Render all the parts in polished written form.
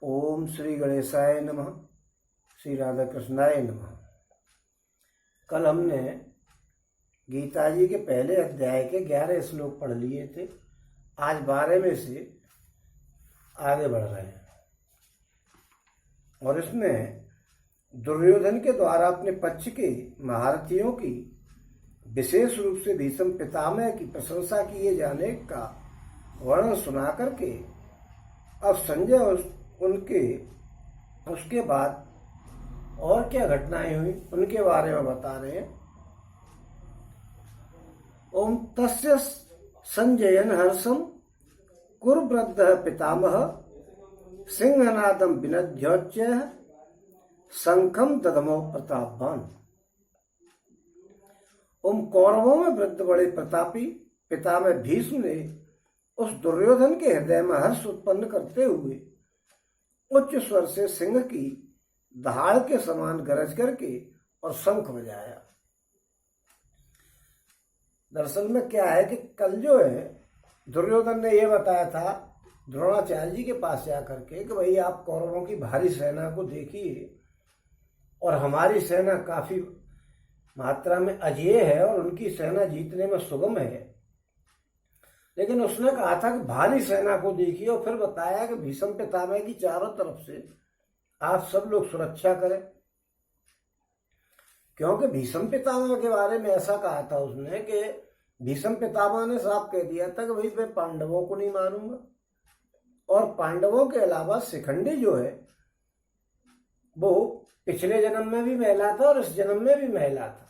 ओम श्री गणेशाय नमः। श्री राधा कृष्णाय नमः। कल हमने गीता जी के पहले अध्याय के 11 श्लोक पढ़ लिए थे। आज 12 में से आगे बढ़ रहे हैं और इसमें दुर्योधन के द्वारा अपने पक्ष के महारथियों की विशेष रूप से भीष्म पितामह की प्रशंसा किए जाने का वर्णन सुना करके अब संजय उसके बाद और क्या घटनाएं हुई उनके बारे में बता रहे हैं। ओम तस्य संजयन हर्षम कुरुवृद्धः पितामह सिंहनादम विनद्योच्य शंखम ददमो प्रतापवान। ओम कौरवों में वृद्ध बड़े प्रतापी पितामह भीष्म ने उस दुर्योधन के हृदय में हर्ष उत्पन्न करते हुए उच्च स्वर से सिंह की दहाड़ के समान गरज करके और शंख बजाया। दरअसल में क्या है कि कल जो है दुर्योधन ने यह बताया था द्रोणाचार्य जी के पास जाकर के कि भाई आप कौरवों की भारी सेना को देखिए और हमारी सेना काफी मात्रा में अजेय है और उनकी सेना जीतने में सुगम है। लेकिन उसने कहा था कि भारी सेना को देखिए और फिर बताया कि भीष्म पितामह की चारों तरफ से आप सब लोग सुरक्षा करें, क्योंकि भीष्म पितामह के बारे में ऐसा कहा था उसने कि भीष्म पितामह ने साफ कह दिया था कि भाई मैं पांडवों को नहीं मारूंगा और पांडवों के अलावा शिखंडी जो है वो पिछले जन्म में भी महिला था और इस जन्म में भी महिला था,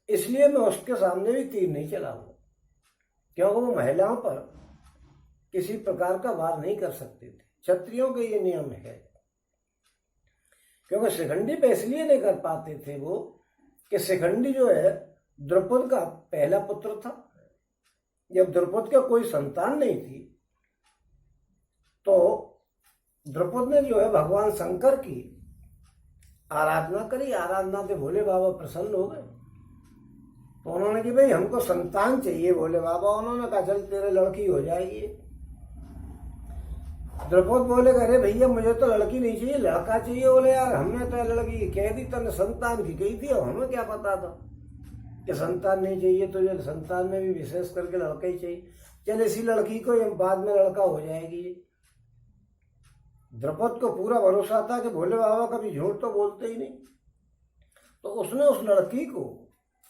इसलिए मैं उसके सामने भी तीर नहीं चलाऊंगा, क्योंकि वो महिलाओं पर किसी प्रकार का वार नहीं कर सकते थे। क्षत्रियों के ये नियम है, क्योंकि शिखंडी पे इसलिए नहीं कर पाते थे वो कि शिखंडी जो है द्रुपद का पहला पुत्र था। जब द्रुपद का कोई संतान नहीं थी तो द्रुपद ने जो है भगवान शंकर की आराधना करी। आराधना से भोले बाबा प्रसन्न हो गए तो उन्होंने कि भाई हमको संतान चाहिए। भोले बाबा उन्होंने कहा चल तेरे लड़की हो जाएगी। द्रुपद बोले अरे भैया मुझे तो लड़की नहीं चाहिए, लड़का चाहिए। बोले यार हमने तो लड़की कह दी, तने संतान की कही थी और हमें क्या पता था कि संतान नहीं चाहिए, तो ये संतान में भी विशेष करके लड़का ही चाहिए। चल इसी लड़की को बाद में लड़का हो जाएगी। द्रुपद को पूरा भरोसा था कि भोले बाबा कभी झूठ तो बोलते ही नहीं, तो उसने उस लड़की को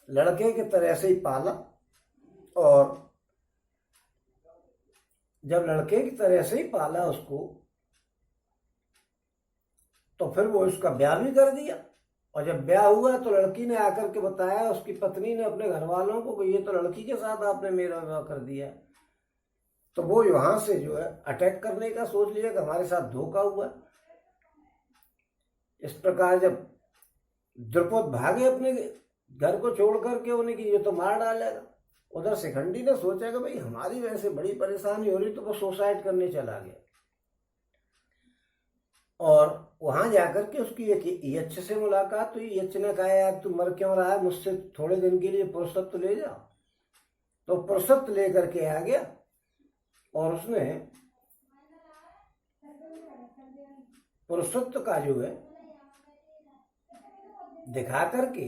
लड़के के तरह से ही पाला और जब लड़के की तरह से ही पाला उसको तो फिर वो उसका ब्याह भी कर दिया। और जब ब्याह हुआ तो लड़की ने आकर के बताया, उसकी पत्नी ने अपने घर वालों को कि ये तो लड़की के साथ आपने मेरा विवाह कर दिया। तो वो वहां से जो है अटैक करने का सोच लिया कि हमारे साथ धोखा हुआ। इस प्रकार जब द्रुपद भागे अपने घर को छोड़ करके उन्हें कि ये तो मार डालेगा, उधर शिखंडी ने सोचा कि भाई हमारी वजह से बड़ी परेशानी हो रही, तो वो सुसाइड करने चला गया। और वहां जाकर के उसकी एक यक्ष से मुलाकात हुई। यक्ष ने कहा यार तू मर क्यों रहा है, मुझसे थोड़े दिन के लिए पुरुषत्व ले जा। तो पुरुषत्व लेकर के आ गया और उसने पुरुषत्व का जो है दिखा करके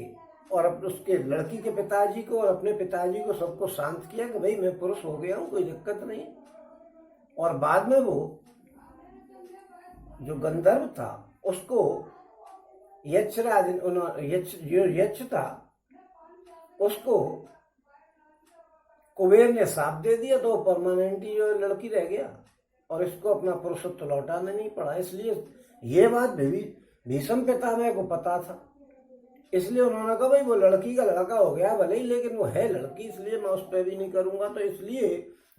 और उसके लड़की के पिताजी को और अपने पिताजी को सबको शांत किया कि भाई मैं पुरुष हो गया हूं, कोई दिक्कत नहीं। और बाद में वो जो गंधर्व था उसको यक्षराज जो यक्ष था उसको कुबेर ने शाप दे दिया, तो परमानेंटली जो लड़की रह गया और इसको अपना पुरुषत्व लौटाना नहीं पड़ा। इसलिए ये बात भीष्म पितामह को पता था, इसलिए उन्होंने कहा भाई वो लड़की का लड़का हो गया भले ही, लेकिन वो है लड़की, इसलिए मैं उस पर भी नहीं करूंगा। तो इसलिए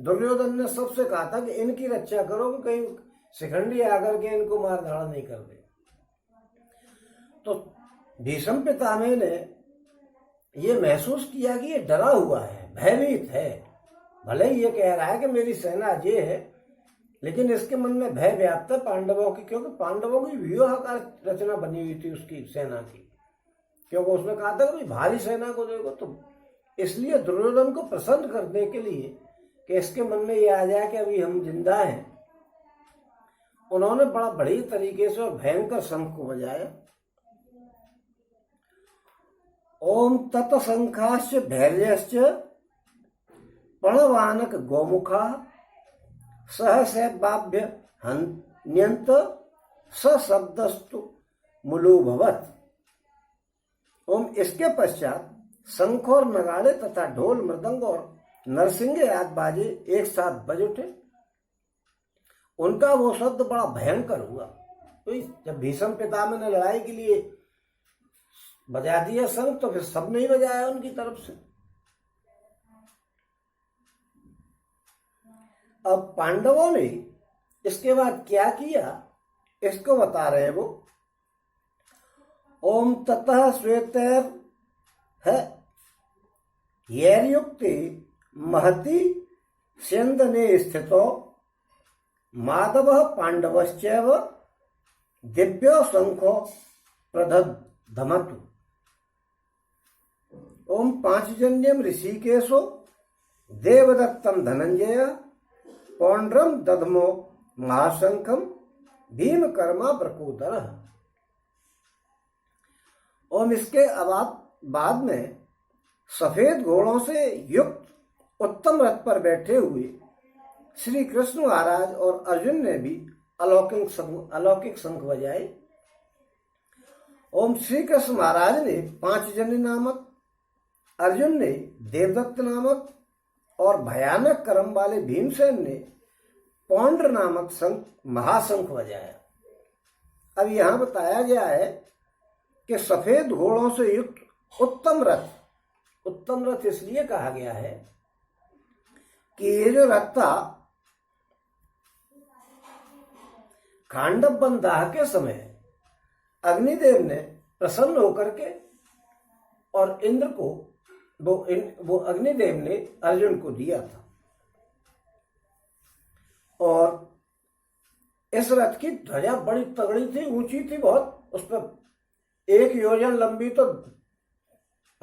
दुर्योधन ने सबसे कहा था कि इनकी रक्षा करो कि कहीं शिखंडी आकर के इनको मार धाड़ नहीं कर दे। तो भीष्म पितामह ने ये महसूस किया कि ये डरा हुआ है, भयभीत है। भले ही ये कह रहा है कि मेरी सेना अजय है, लेकिन इसके मन में भय व्याप्त है पांडवों की, क्योंकि पांडवों की व्यूहाकार रचना बनी हुई थी उसकी सेना की, क्योंकि उसने कहा था कि भारी सेना को देखो। तो इसलिए दुर्योधन को प्रसन्न करने के लिए कि इसके मन में ये आ जाए कि अभी हम जिंदा हैं उन्होंने बड़ा बड़ी तरीके से और भयंकर शंख को बजाया। ओम तत्शंखाश्च भैर्यश्च प्रणवानक गोमुखा सहसैवाभ्य हन्यन्त सशब्दस्तु मुलुभवत्। ओम इसके पश्चात शंख और नगाड़े तथा ढोल मृदंग और नरसिंगे आदि बाजे एक साथ बज उठे। उनका वो शब्द बड़ा भयंकर हुआ। तो जब भीष्म पितामह ने लड़ाई के लिए बजा दिया शंख, तो फिर सबने ही बजाया उनकी तरफ से। अब पांडवों ने इसके बाद क्या किया, इसको बता रहे हैं वो। ओम ततः श्वेतैर है यैर्युक्ते महति स्यन्दने स्थितो माधव पांडवश्चैव दिव्यो शंखो प्रदधमतु। ओम पांचजन्यम ऋषिकेशो देवदत्तम धनंजय पौंड्रम दधमो महाशंखम भीमकर्मा प्रकोदर। ओम इसके बाद में सफेद घोड़ों से युक्त उत्तम रथ पर बैठे हुए श्री कृष्ण महाराज और अर्जुन ने भी अलौकिक शंख बजाए। ओम श्री कृष्ण महाराज ने पांचजन्य नामक, अर्जुन ने देवदत्त नामक और भयानक कर्म वाले भीमसेन ने पौंड्र नामक शंख महाशंख बजाया। अब यहां बताया गया है कि सफेद घोड़ों से युक्त उत्तम रथ इसलिए कहा गया है कि ये जो रथ था, खांडव वन दाह के समय अग्निदेव ने प्रसन्न होकर के और इंद्र को वो अग्निदेव ने अर्जुन को दिया था। और इस रथ की ध्वजा बड़ी तगड़ी थी, ऊंची थी बहुत। उस पर 1 योजन लंबी तो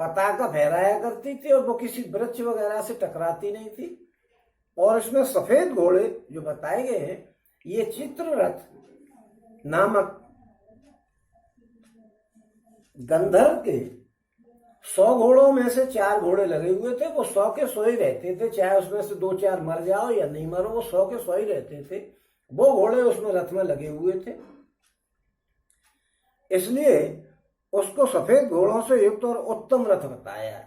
पताका फहराया करती थी और वो किसी वृक्ष वगैरह से टकराती नहीं थी। और इसमें सफेद घोड़े जो बताए गए हैं, ये चित्ररथ नामक गंधर्व के 100 घोड़ों में से 4 घोड़े लगे हुए थे। वो 100 के 100 ही रहते थे, चाहे उसमें से 2-4 मर जाओ या नहीं मरो, वो 100 के 100 ही रहते थे। वो घोड़े उसमें रथ में लगे हुए थे, इसलिए उसको सफेद घोड़ों से युक्त और उत्तम रथ बताया।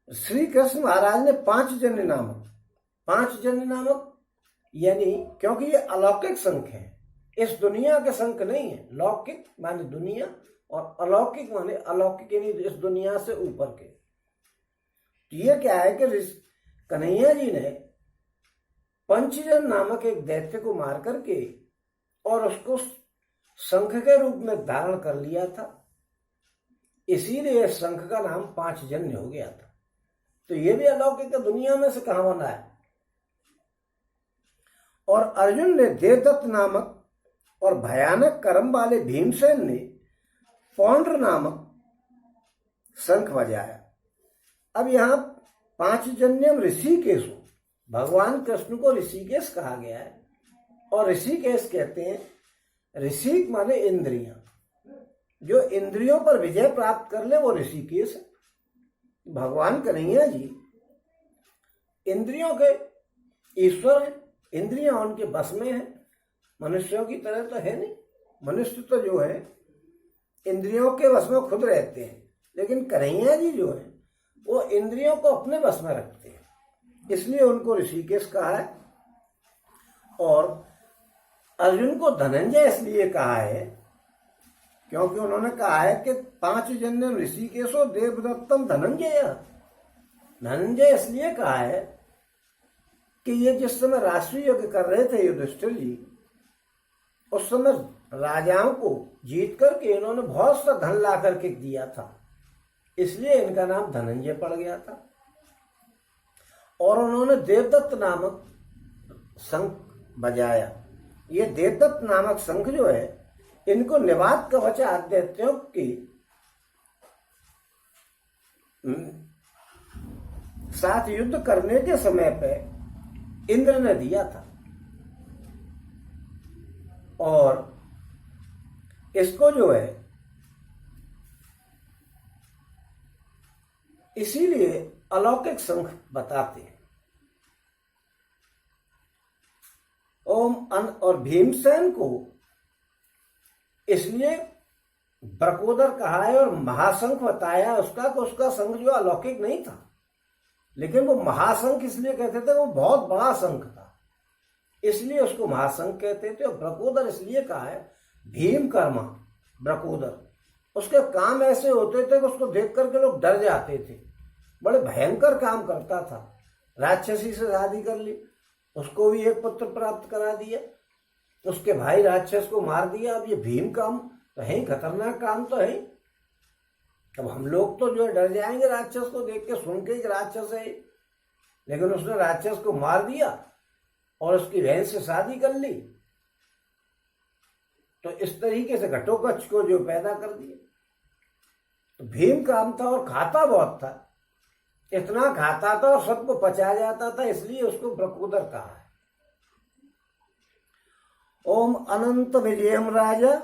श्री कृष्ण महाराज ने पांचजन्य नामक यानी, क्योंकि ये अलौकिक शंख है, इस दुनिया के शंख नहीं है। लौकिक माने दुनिया और अलौकिक माने अलौकिक, यानी इस दुनिया से ऊपर के। तो ये क्या है कि कन्हैया जी ने पंचजन नामक एक दैत्य को मार करके और उसको शंख के रूप में धारण कर लिया था, इसीलिए इस शंख का नाम पांचजन्य हो गया था। तो ये भी अलौकिक दुनिया में से कहां बना है। और अर्जुन ने देवदत्त नामक और भयानक कर्म वाले भीमसेन ने पौंड्र नामक शंख बजाया। अब यहां पांचजन्यम ऋषिकेश, भगवान कृष्ण को ऋषिकेश कहा गया है। और ऋषिकेश कहते हैं, ऋषि माने इंद्रियां, जो इंद्रियों पर विजय प्राप्त कर ले वो ऋषिकेश है। भगवान कन्हैया जी इंद्रियों के ईश्वर है, इंद्रियां उनके बस में है। मनुष्यों की तरह तो है नहीं, मनुष्य तो जो है इंद्रियों के बस में खुद रहते हैं, लेकिन कन्हैया जी जो है वो इंद्रियों को अपने बस में रखते हैं, इसलिए उनको ऋषिकेश कहा है। और अर्जुन को धनंजय इसलिए कहा है क्योंकि उन्होंने कहा है कि पांचजन्यम ऋषिकेशो देवदत्तम धनंजय। धनंजय इसलिए कहा है कि ये जिस समय राष्ट्रीय यज्ञ कर रहे थे युधिष्ठिर जी, उस समय राजाओं को जीत करके इन्होंने बहुत सा धन ला करके दिया था, इसलिए इनका नाम धनंजय पड़ गया था। और उन्होंने देवदत्त नामक शंख बजाया। ये देवदत्त नामक शंख जो है, इनको निवात कवच आदित्यों की साथ युद्ध करने के समय पे इंद्र ने दिया था। और इसको जो है इसीलिए अलौकिक शंख बताते हैं। और भीमसेन को इसलिए ब्रकोदर कहा है और महाशंख बताया उसका शंख जो अलौकिक नहीं था, लेकिन वो महाशंख इसलिए कहते थे वो बहुत बड़ा शंख था, इसलिए उसको महाशंख कहते थे। और ब्रकोदर इसलिए कहा है भीम कर्मा ब्रकोदर, उसके काम ऐसे होते थे कि उसको देख करके लोग डर जाते थे, बड़े भयंकर काम करता था। राक्षसी से शादी कर ली, उसको भी एक पुत्र प्राप्त करा दिया, उसके भाई राक्षस को मार दिया। अब ये भीम काम तो है, खतरनाक काम तो है। अब हम लोग तो जो है डर जाएंगे राक्षस को देख के, सुन के राक्षस है, लेकिन उसने राक्षस को मार दिया और उसकी बहन से शादी कर ली, तो इस तरीके से घटोत्कच को जो पैदा कर दिया। तो भीम काम था और खाता बहुत था, इतना खाता था और सबको पचा जाता था, इसलिए उसको ब्रकोदर कहा है। ओम अनंत विजयम राजा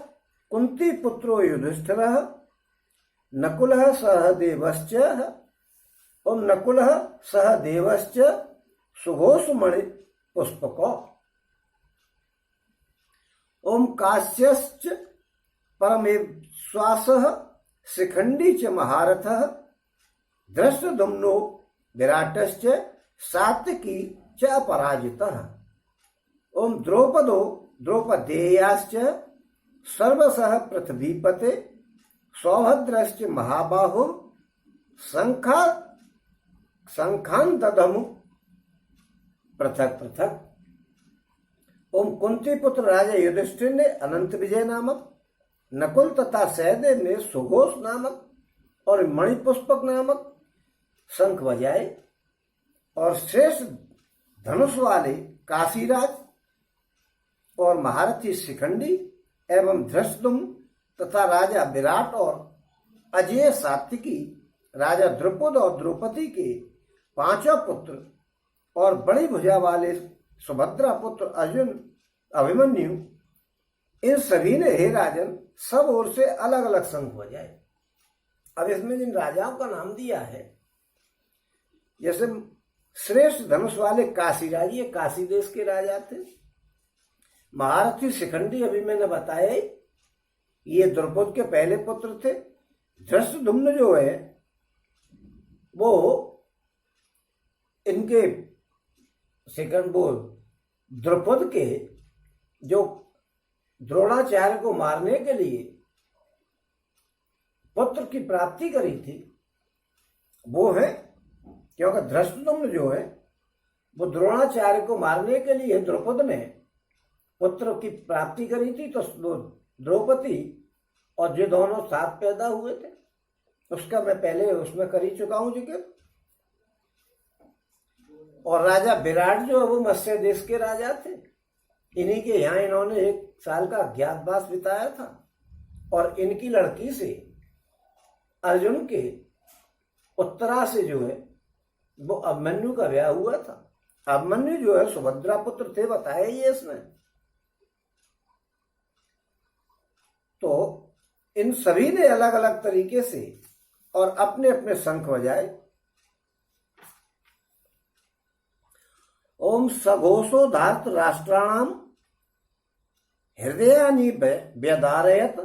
कुंती पुत्रो युधिष्ठिरः नकुलः सह देवश्च। ओम नकुलः सह देवश्च सुघोषमणि पुष्पको। ओम काश्यश्च परमेश्वासः शिखंडी च महारथः धृष्टद्युम्नो विराटश्च सात्विकी च अपराजितः। ओम द्रौपदो द्रौपदेयाश्च सर्वशः पृथ्वीपते सौभद्रश्च महाबाहो शंखान दधमु पृथक पृथक। ओम कुंती पुत्र राजा युधिष्ठिर ने अनंत विजय नामक, नकुल तथा सहदेव ने सुघोष नामक और मणिपुष्पक नामक शंख बजाए, और श्रेष्ठ धनुष वाले काशीराज और महारथी शिखंडी एवं धृष्टद्युम्न तथा राजा विराट और अजेय सात्विकी, राजा द्रुपद और द्रौपदी के पांचों पुत्र और बड़ी भुजा वाले सुभद्रा पुत्र अर्जुन अभिमन्यु, इन सभी ने हे राजन सब ओर से अलग अलग शंख बजाए। अब इसमें जिन राजाओं का नाम दिया है, जैसे श्रेष्ठ धनुष वाले काशीराज, ये काशी देश के राजा थे। महारथी शिखंडी अभी मैंने बताया, ये द्रौपद के पहले पुत्र थे। धृष्टद्युम्न जो है वो इनके द्रौपद के जो द्रोणाचार्य को मारने के लिए पुत्र की प्राप्ति करी थी वो है, क्योंकि धृष्टद्युम्न जो है वो द्रोणाचार्य को मारने के लिए द्रौपद ने पुत्र की प्राप्ति करी थी, तो द्रौपदी और जो दोनों साथ पैदा हुए थे उसका मैं पहले उसमें कर ही चुका हूं जिक्र। और राजा विराट जो है वो मत्स्य देश के राजा थे, इन्हीं के यहाँ इन्होंने 1 साल का अज्ञातवास बिताया था, और इनकी लड़की से अर्जुन के उत्तरा से जो है वो अभिमन्यु का ब्याह हुआ था। अभिमन्यु जो है सुभद्रा पुत्र थे, बताया ये इसमें। तो इन सभी ने अलग अलग तरीके से और अपने अपने शंख बजाए। ओम सघोषो धार्त राष्ट्राणाम हृदयानि व्यदारयत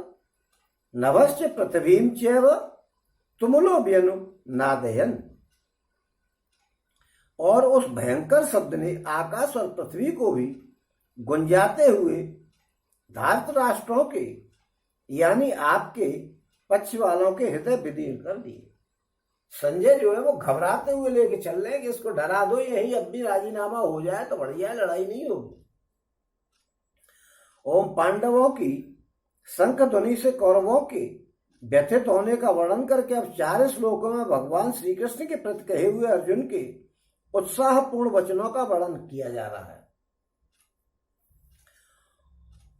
नभश्च पृथ्वीं चैव तुमुलो व्यनु नादयन। और उस भयंकर शब्द ने आकाश और पृथ्वी को भी गुंजाते हुए धार्त राष्ट्रों के यानी आपके पक्ष वालों के हृदय विदीर्ण कर दिए। संजय जो है वो घबराते हुए लेके चल रहे हैं कि इसको डरा दो, यही अब भी राजीनामा हो जाए तो बढ़िया, लड़ाई नहीं होगी। ओम पांडवों की शंख ध्वनि से कौरवों के व्यथित होने का वर्णन करके अब 4 श्लोकों में भगवान श्री कृष्ण के प्रति कहे हुए अर्जुन के उत्साहपूर्ण वचनों का वर्णन किया जा रहा है।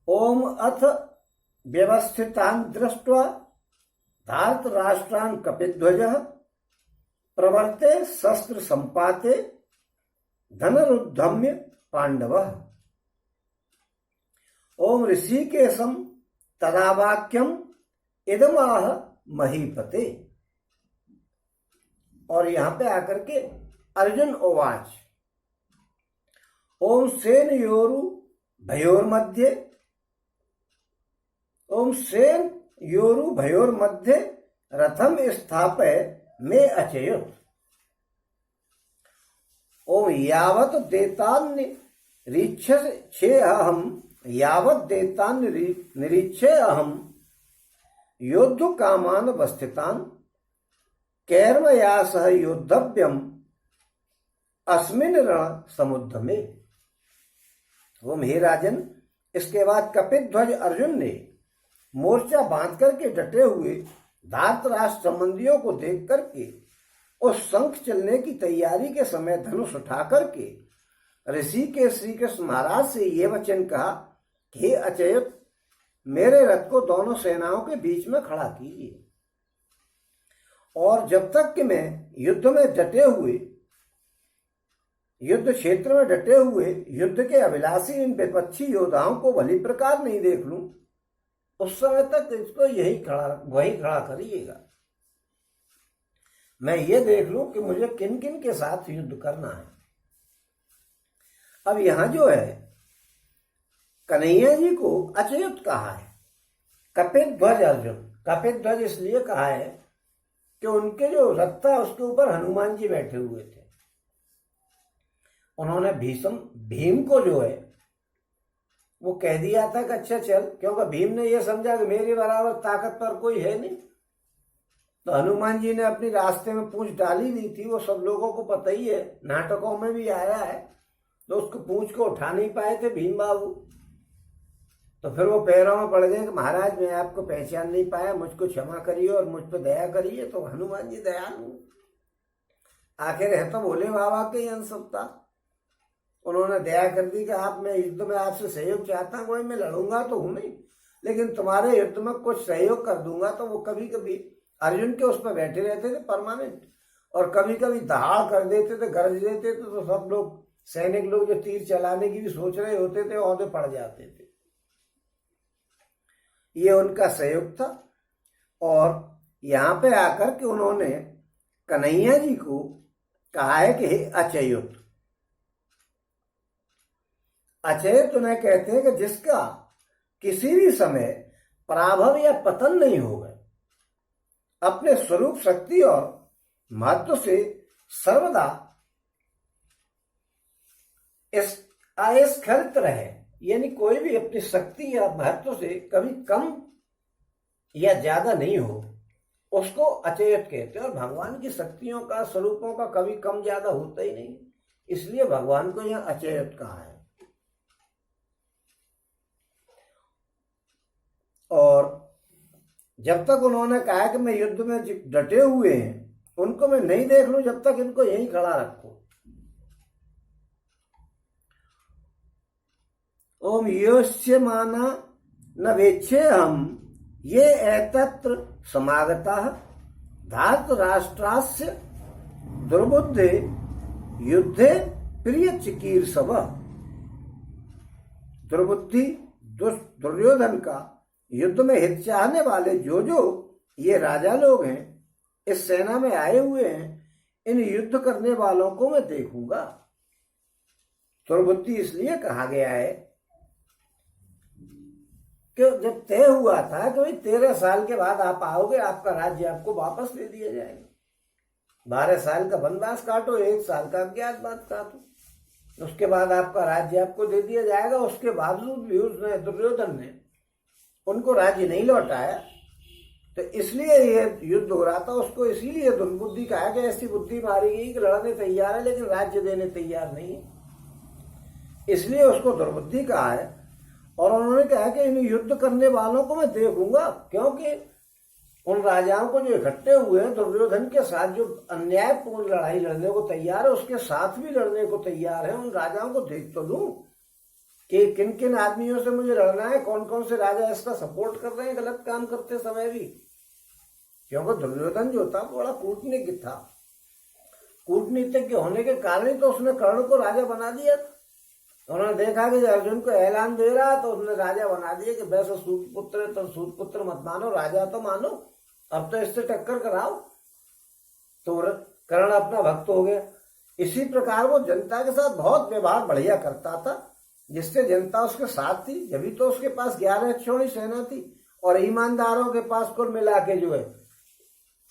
ओम अथ व्यवस्थितान् दृष्ट्वा धार्त राष्ट्रान् कपिध्वजः प्रवर्ते शस्त्र संपाते धनुरुद्धम्य पांडवः। ओम ऋषिकेशम तदा वाक्यम इदमाह महीपते। और यहां पे आकर के अर्जुन उवाच ओम सेन योरु भयोर्मध्ये, ओम सेन योरु भयोर्मध्ये रथम स्थापय में अचयुत। ओम यावत देतान्य रीक्षे अहम, यावत देतान्य निरीक्षे अहम योद्धु कामान अवस्थितान कैर्मया सह योद्धव्यम अस्मिन रण समुद्र में। ओम हे राजन, इसके बाद कपिध्वज अर्जुन ने मोर्चा बांध करके डटे हुए धार्तराष्ट्र संबंधियों को देख करके उस शंख चलने की तैयारी के समय धनुष उठा करके ऋषि के श्री कृष्ण महाराज से ये वचन कहा कि हे अचयुत, मेरे रथ को दोनों सेनाओं के बीच में खड़ा कीजिए, और जब तक कि मैं युद्ध में डटे हुए, युद्ध क्षेत्र में डटे हुए युद्ध के अभिलाषी इन विपक्षी योद्धाओं को भली प्रकार नहीं देख लूं, उस समय तक इसको वही खड़ा करिएगा। मैं ये देख लूं कि मुझे किन किन के साथ युद्ध करना है। अब यहां जो है कन्हैया जी को अचयुत कहा है, कपिध्वज अर्जुन। कपिध्वज इसलिए कहा है कि उनके जो रथ था उसके ऊपर हनुमान जी बैठे हुए थे। उन्होंने भीम को जो है वो कह दिया था कि अच्छा चल, क्योंकि भीम ने ये समझा कि मेरे बराबर ताकत पर कोई है नहीं, तो हनुमान जी ने अपनी रास्ते में पूंछ डाली दी थी। वो सब लोगों को पता ही है, नाटकों में भी आया है। तो उसको पूंछ को उठा नहीं पाए थे भीम बाबू, तो फिर वो पैरों में पड़ गए कि महाराज मैं आपको पहचान नहीं पाया, मुझको क्षमा करिए और मुझ पर दया करिए। तो हनुमान जी दयालु, आखिर है तो भोले बाबा के अंश था। उन्होंने दया कर दी कि आप, मैं युद्ध में आपसे सहयोग चाहता हूँ, वही मैं लड़ूंगा तो हूं नहीं, लेकिन तुम्हारे युद्ध में कुछ सहयोग कर दूंगा। तो वो कभी कभी अर्जुन के उस पर बैठे रहते थे परमानेंट, और कभी कभी दहाड़ कर देते थे, गरज देते थे, तो सब लोग सैनिक लोग जो तीर चलाने की भी सोच रहे होते थे औंधे पड़ जाते थे। ये उनका सहयोग था। और यहां पे आकर के उन्होंने कन्हैया जी को कहा है कि हे अचयुत। अचयुत उन्हें कहते हैं कि जिसका किसी भी समय पराभव या पतन नहीं होगा, अपने स्वरूप शक्ति और महत्व से सर्वदा अस्खलित रहे, यानी कोई भी अपनी शक्ति या महत्व से कभी कम या ज्यादा नहीं हो, उसको अचेत कहते हैं। और भगवान की शक्तियों का, स्वरूपों का कभी कम ज्यादा होता ही नहीं, इसलिए भगवान को यहां अचेत कहा है। और जब तक उन्होंने कहा कि मैं युद्ध में डटे हुए हैं, उनको मैं नहीं देख लूं, जब तक इनको यहीं खड़ा रखो। ओम योस्य माना न वेक्षे हम ये एतत्र समागता धात राष्ट्रास्य दुर्बुद्धे युद्धे प्रिय चिकीर्षव। दुर्बुद्धि दुर्योधन का युद्ध में हित चाहने वाले जो ये राजा लोग हैं, इस सेना में आए हुए हैं, इन युद्ध करने वालों को मैं देखूंगा। दुर्बुद्धि इसलिए कहा गया है कि जब तय हुआ था कि भाई 13 साल के बाद आप आओगे, आपका राज्य आपको वापस दे दिया जाएगा। 12 साल का वनवास काटो, 1 साल का अज्ञातवास काटो, उसके बाद आपका राज्य आपको दे दिया जाएगा। उसके बावजूद भी उसने, दुर्योधन ने उनको राज्य नहीं लौटाया, तो इसलिए ये युद्ध हो रहा था। उसको इसीलिए दुर्बुद्धि कहा कि ऐसी बुद्धि मारी गई कि लड़ने तैयार है लेकिन राज्य देने तैयार नहीं है, इसलिए उसको दुर्बुद्धि कहा है। और उन्होंने कहा कि इन युद्ध करने वालों को मैं देखूंगा, क्योंकि उन राजाओं को जो इकट्ठे हुए हैं दुर्योधन के साथ, जो अन्यायपूर्ण लड़ाई लड़ने को तैयार है, उसके साथ भी लड़ने को तैयार है, उन राजाओं को देख तो लूं कि किन किन आदमियों से मुझे लड़ना है, कौन कौन से राजा इसका सपोर्ट कर रहे हैं गलत काम करते समय भी। क्योंकि दुर्योधन जो था बड़ा कूटनीतिज्ञ था, कूटनीतिज्ञ होने के कारण ही तो उसने कर्ण को राजा बना दिया था। उन्होंने देखा कि अर्जुन को ऐलान दे रहा, तो उसने राजा बना दिया कि वैसे सूत पुत्र है तो सूत पुत्र मत मानो, राजा तो मानो, अब तो इससे टक्कर कराओ। तो कर्ण अपना भक्त हो गया। इसी प्रकार वो जनता के साथ बहुत व्यवहार बढ़िया करता था, जिससे जनता उसके साथ थी। जब तो उसके पास 11 अक्षौणी सेना थी, और ईमानदारों के पास कुल मिला के जो है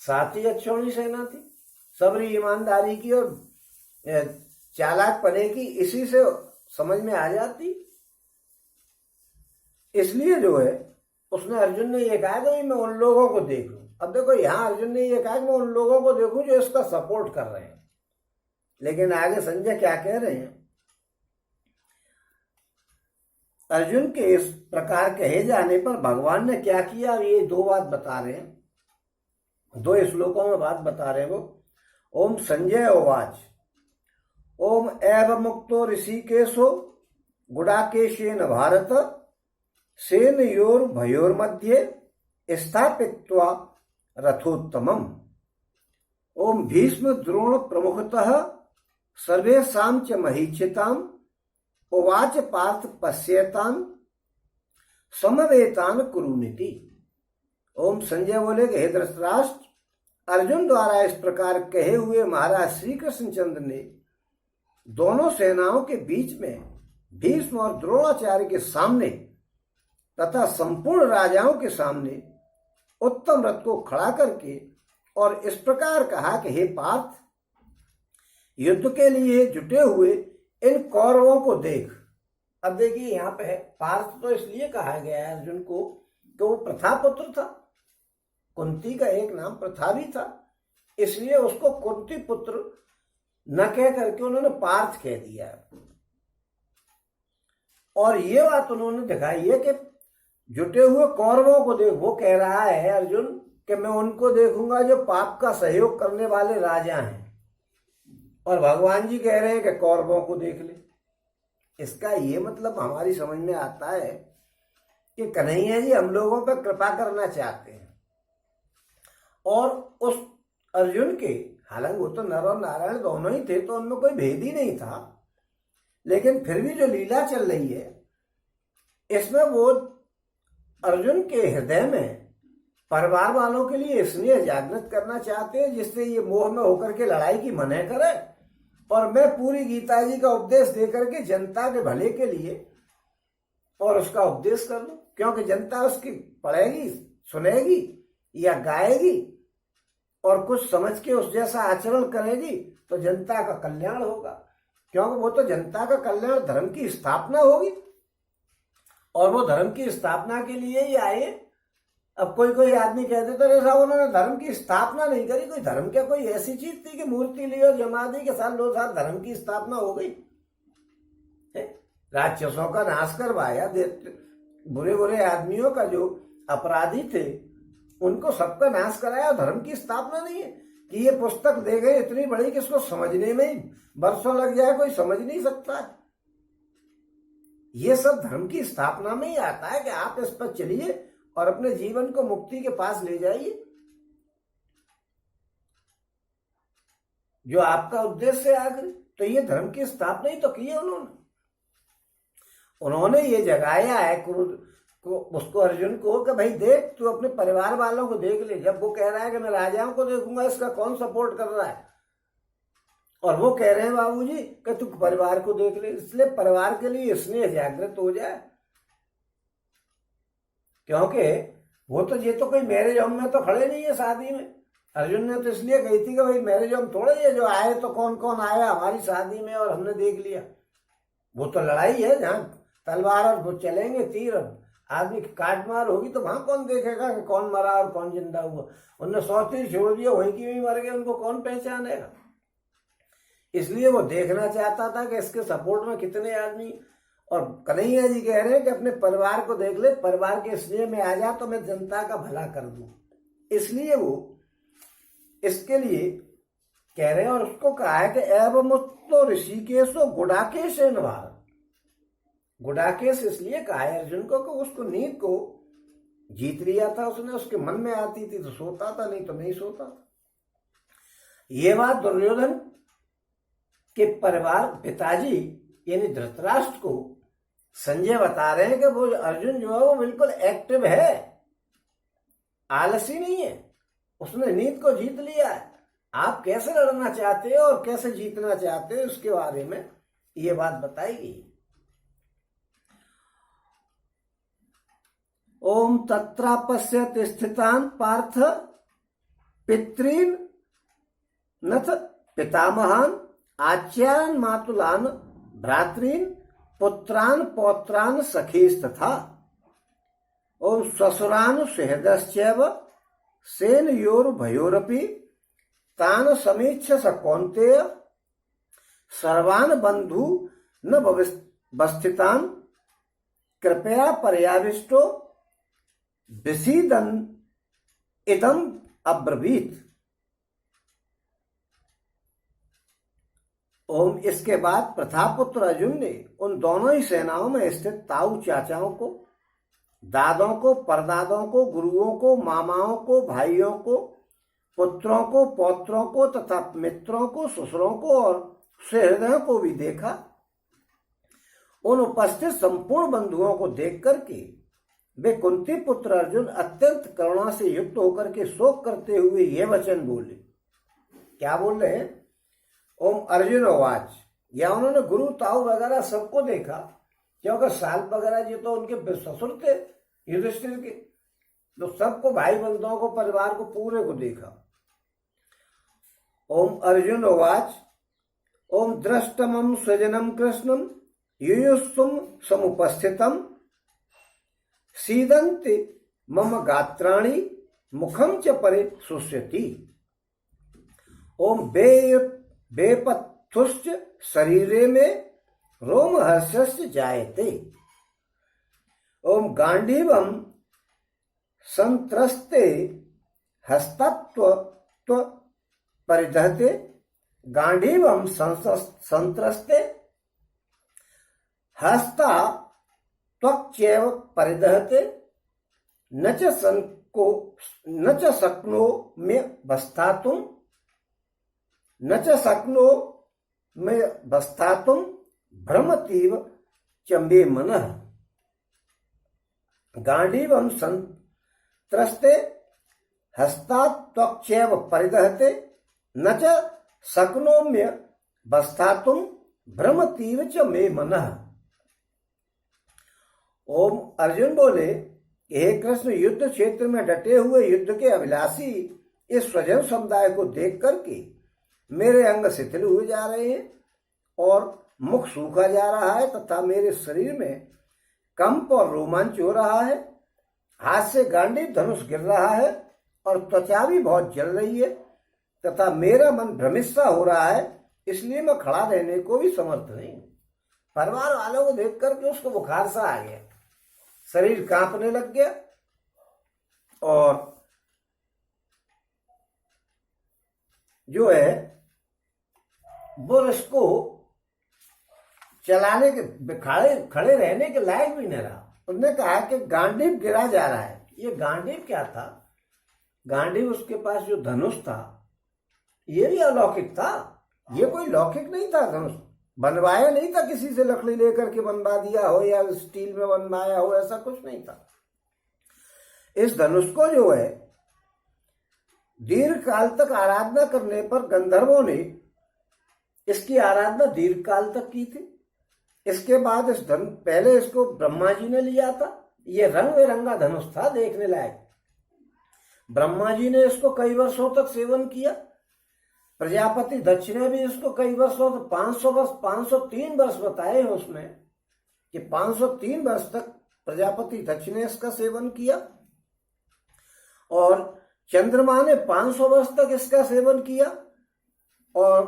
7 ही अक्षौणी सेना थी। सबरी ईमानदारी की और चालाक पने की इसी से समझ में आ जाती। इसलिए जो है उसने, अर्जुन ने ये कहा कि मैं उन लोगों को देखूं। अब देखो यहाँ अर्जुन ने ये कहा कि मैं उन लोगों को देखूं जो इसका सपोर्ट कर रहे हैं, लेकिन आगे संजय क्या कह रहे हैं, अर्जुन के इस प्रकार कहे जाने पर भगवान ने क्या किया, ये 2 बात बता रहे हैं, 2 श्लोकों में बात बता रहे हैं वो। ओम संजय उवाच ओम एव मुक्तो ऋषिकेशो गुडाकेशेन भारत सेनयोर भयोर मध्य स्थापित्वा रथोत्तमम्। ओम भीष्म द्रोण प्रमुखतः सर्वेषां च महीक्षिताम् उवाच पार्थ पश्येतान् समवेतान् कुरुनिति। ओम संजय बोले कि हे धृतराष्ट्र, अर्जुन द्वारा इस प्रकार कहे हुए महाराज श्री कृष्णचंद्र ने दोनों सेनाओं के बीच में भीष्म और द्रोणाचार्य के सामने तथा संपूर्ण राजाओं के सामने उत्तम रथ को खड़ा करके और इस प्रकार कहा कि हे पार्थ, युद्ध के लिए जुटे हुए इन कौरवों को देख। अब देखिए यहाँ पे पार्थ तो इसलिए कहा गया है अर्जुन को कि वो प्रथा पुत्र था, कुंती का एक नाम प्रथा भी था, इसलिए उसको कुंती पुत्र न कह करके उन्होंने पार्थ कह दिया। और ये बात उन्होंने दिखाई है कि जुटे हुए कौरवों को देख। वो कह रहा है अर्जुन कि मैं उनको देखूंगा जो पाप का सहयोग करने वाले राजा हैं, और भगवान जी कह रहे हैं कि कौरवों को देख ले। इसका ये मतलब हमारी समझ में आता है कि कन्हैया जी हम लोगों पर कृपा करना चाहते हैं, और उस अर्जुन के, हालांकि वो तो नर और नारायण दोनों ही थे, तो उनमें कोई भेद ही नहीं था, लेकिन फिर भी जो लीला चल रही है इसमें वो अर्जुन के हृदय में परिवार वालों के लिए स्नेह जागृत करना चाहते हैं, जिससे ये मोह में होकर के लड़ाई की मनाही करे, और मैं पूरी गीता जी का उपदेश देकर के जनता के भले के लिए और उसका उपदेश कर लूं, क्योंकि जनता उसकी पढ़ेगी, सुनेगी या गाएगी और कुछ समझ के उस जैसा आचरण करेगी तो जनता का कल्याण होगा, क्योंकि वो तो जनता का कल्याण धर्म की स्थापना होगी, और वो धर्म की स्थापना के लिए ही आए। अब कोई आदमी कहते तो ऐसा उन्होंने धर्म की स्थापना नहीं करी, कोई धर्म क्या कोई ऐसी चीज थी कि मूर्ति ली और जमा दी के साथ 2 साल धर्म की स्थापना हो गई। राक्षसों का नाश करवाया, बुरे बुरे आदमियों का जो अपराधी थे उनको सबका नाश कराया, धर्म की स्थापना नहीं है। कि ये पुस्तक दे गए इतनी बड़ी कि इसको समझने में ही वर्षों लग जाए, कोई समझ नहीं सकता। ये सब धर्म की स्थापना में ही आता है कि आप इस पर चलिए और अपने जीवन को मुक्ति के पास ले जाइए। जो आपका उद्देश्य है आखिर, तो ये धर्म की स्थापना ही तो की है उन्होंने ये जगाया है उसको, अर्जुन को, कि भाई देख तू अपने परिवार वालों को देख ले। जब वो कह रहा है कि मैं राजाओं को देखूंगा, इसका कौन सपोर्ट कर रहा है, और वो कह रहे हैं बाबूजी कि तू परिवार को देख ले। इसलिए परिवार के लिए स्नेह जागृत हो जाए, क्योंकि वो तो ये तो कोई मैरिज होम में तो खड़े नहीं है शादी में। अर्जुन ने तो इसलिए कही थी कि भाई मैरिज होम थोड़ा ही है, जो आए तो कौन कौन आया हमारी शादी में और हमने देख लिया। वो तो लड़ाई है जहाँ तलवार और वो चलेंगे तीर, आदमी की काट मार होगी, तो वहां कौन देखेगा कि कौन मरा और कौन जिंदा हुआ। उनने 100 तीर छोड़ दिया, वहीं की भी मर गए, उनको कौन पहचानेगा। इसलिए वो देखना चाहता था कि इसके सपोर्ट में कितने आदमी। और कन्हैया जी कह रहे हैं कि अपने परिवार को देख ले, परिवार के स्नेह में आ जा तो मैं जनता का भला कर दूं। इसलिए वो इसके लिए कह रहे हैं, और उसको कहा है कि एवं तो ऋषिकेशो गुडाकेश भारत। गुडाकेश इसलिए कहा है अर्जुन को कि उसको नींद को जीत लिया था उसने, उसके मन में आती थी तो सोता था, नहीं तो नहीं सोता था। ये बात दुर्योधन के परिवार पिताजी यानी धृतराष्ट्र को संजय बता रहे हैं कि वो अर्जुन जो है वो बिल्कुल एक्टिव है, आलसी नहीं है, उसने नींद को जीत लिया है। आप कैसे लड़ना चाहते हो और कैसे जीतना चाहते हो उसके बारे में ये बात बताई गई। ओम तत्रापश्यत स्थितान पार्थ पितॄन नथ पितामहान आच्यान मातुलान भ्रातॄन पुत्रान पौत्रान सखीस्तथा ओम ससुरान सुहृदश्चैव सेनयोर्भयोरपि तान समीक्ष स कौन्तेय सर्वान् बंधु न वस्थितान कृपया पर्याविष्टो विसीदन इदम अब्रवीत। ओम इसके बाद प्रथापुत्र अर्जुन ने उन दोनों ही सेनाओं में स्थित ताऊ चाचाओं को, दादों को, परदादों को, गुरुओं को, मामाओं को, भाइयों को, पुत्रों को, पौत्रों को तथा मित्रों को, ससुरों को और सहृदयों को भी देखा। उन उपस्थित संपूर्ण बंधुओं को देख करके वे कुंती पुत्र अर्जुन अत्यंत करुणा से युक्त होकर के शोक करते हुए ये वचन बोले। क्या बोल रहे हैं? ओम अर्जुन उवाच, या उन्होंने गुरु ताऊ वगैरह सबको देखा, क्योंकि साल वगैरह जी तो उनके ससुर थे युधिष्ठिर के, तो सबको, भाई बंधुओं को, परिवार को, पूरे को देखा। ओम अर्जुन उवाच, ओम द्रष्टमं स्वजनम कृष्णम युयुत्सुम समुपस्थितम सीदन्ति मम गात्राणि मुखम च परे शुष्यति। ओम बेपथुश्च शरीरे में रोमहर्षश्च जायते। ओम गांडीवम संत्रस्ते हस्तत्व परिदहते गांडीवम संत्रस्ते हस्ता त्वक्चैव परिदहते न च शक्नो में बस्थातुम भ्रमतीव च मे मनः। गांडीवम संत्रस्ते हस्ता त्वक्चैव परिदहते न च शक्नोम्य बस्थातुम भ्रमतीव च मे मनः। ओम अर्जुन बोले, हे कृष्ण, युद्ध क्षेत्र में डटे हुए युद्ध के अभिलाषी इस स्वजन समुदाय को देख करके मेरे अंग शिथिल हुए जा रहे हैं और मुख सूखा जा रहा है तथा मेरे शरीर में कंप और रोमांच हो रहा है। हाथ से गांडीव धनुष गिर रहा है और त्वचा भी बहुत जल रही है तथा मेरा मन भ्रमित सा हो रहा है, इसलिए मैं खड़ा रहने को भी समर्थ नहीं हूं। परिवार वालों को देख करके उसको बुखार सा आ गया, शरीर कांपने लग गया और जो है वो इसको चलाने के खड़े रहने के लायक भी नहीं रहा। उसने कहा कि गांडीव गिरा जा रहा है। ये गांडीव क्या था? गांडीव उसके पास जो धनुष था ये भी अलौकिक था, ये कोई लौकिक नहीं था। धनुष बनवाया नहीं था, किसी से लकड़ी लेकर के बनवा दिया हो या स्टील में बनवाया हो, ऐसा कुछ नहीं था। इस धनुष को जो है दीर्घ काल तक आराधना करने पर गंधर्वों ने इसकी आराधना दीर्घ काल तक की थी। इसके बाद पहले इसको ब्रह्मा जी ने लिया था। ये रंग बिरंगा धनुष था, देखने लायक। ब्रह्मा जी ने इसको कई वर्षों तक सेवन किया। प्रजापति दक्ष ने भी इसको कई वर्षों तक 503 वर्ष बताए हैं उसमें कि 503 वर्ष तक प्रजापति दक्ष ने इसका सेवन किया और चंद्रमा ने 500 वर्ष तक इसका सेवन किया और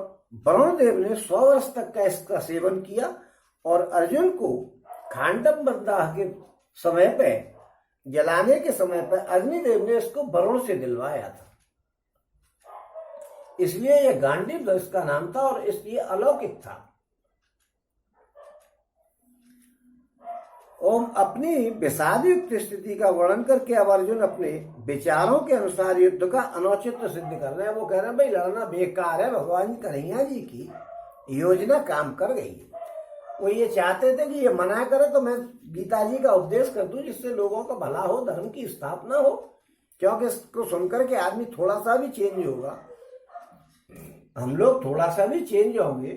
वरुण देव ने 100 वर्ष तक का इसका सेवन किया और अर्जुन को खांडव बंदाह के समय पे, जलाने के समय पर अग्निदेव ने इसको वरुण से दिलवाया था। इसलिए यह गांडीव इसका नाम था और इसलिए अलौकिक था। ओम अपनी विषादयुक्त स्थिति का वर्णन करके अब अर्जुन अपने विचारों के अनुसार युद्ध का अनौचित्य सिद्ध कर रहे हैं। वो कह रहे हैं भाई लड़ना बेकार है, भगवान कन्हैया जी की योजना काम कर गई है। वो ये चाहते थे कि ये मना करे तो मैं गीता जी का उपदेश कर दूं जिससे लोगों का भला हो, धर्म की स्थापना हो, क्योंकि इसको सुनकर के आदमी थोड़ा सा भी चेंज होगा, हम लोग थोड़ा सा भी चेंज होंगे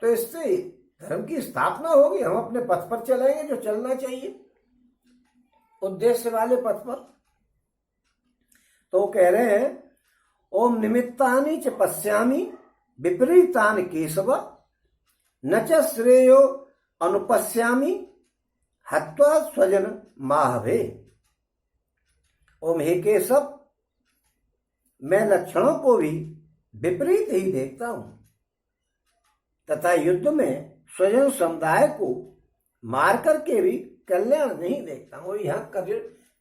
तो इससे धर्म की स्थापना होगी, हम अपने पथ पर चलेंगे जो चलना चाहिए, उद्देश्य वाले पथ पर। तो कह रहे हैं ओम निमित्तानि च पश्यामि विपरीतानि केशव न च श्रेयो अनुपश्यामि हत्वा स्वजन माहवे। ओम हे केशव, मैं लक्षणों को भी विपरीत ही देखता हूं तथा युद्ध में स्वजन समुदाय को मार करके भी कल्याण नहीं देखता हूं। यहाँ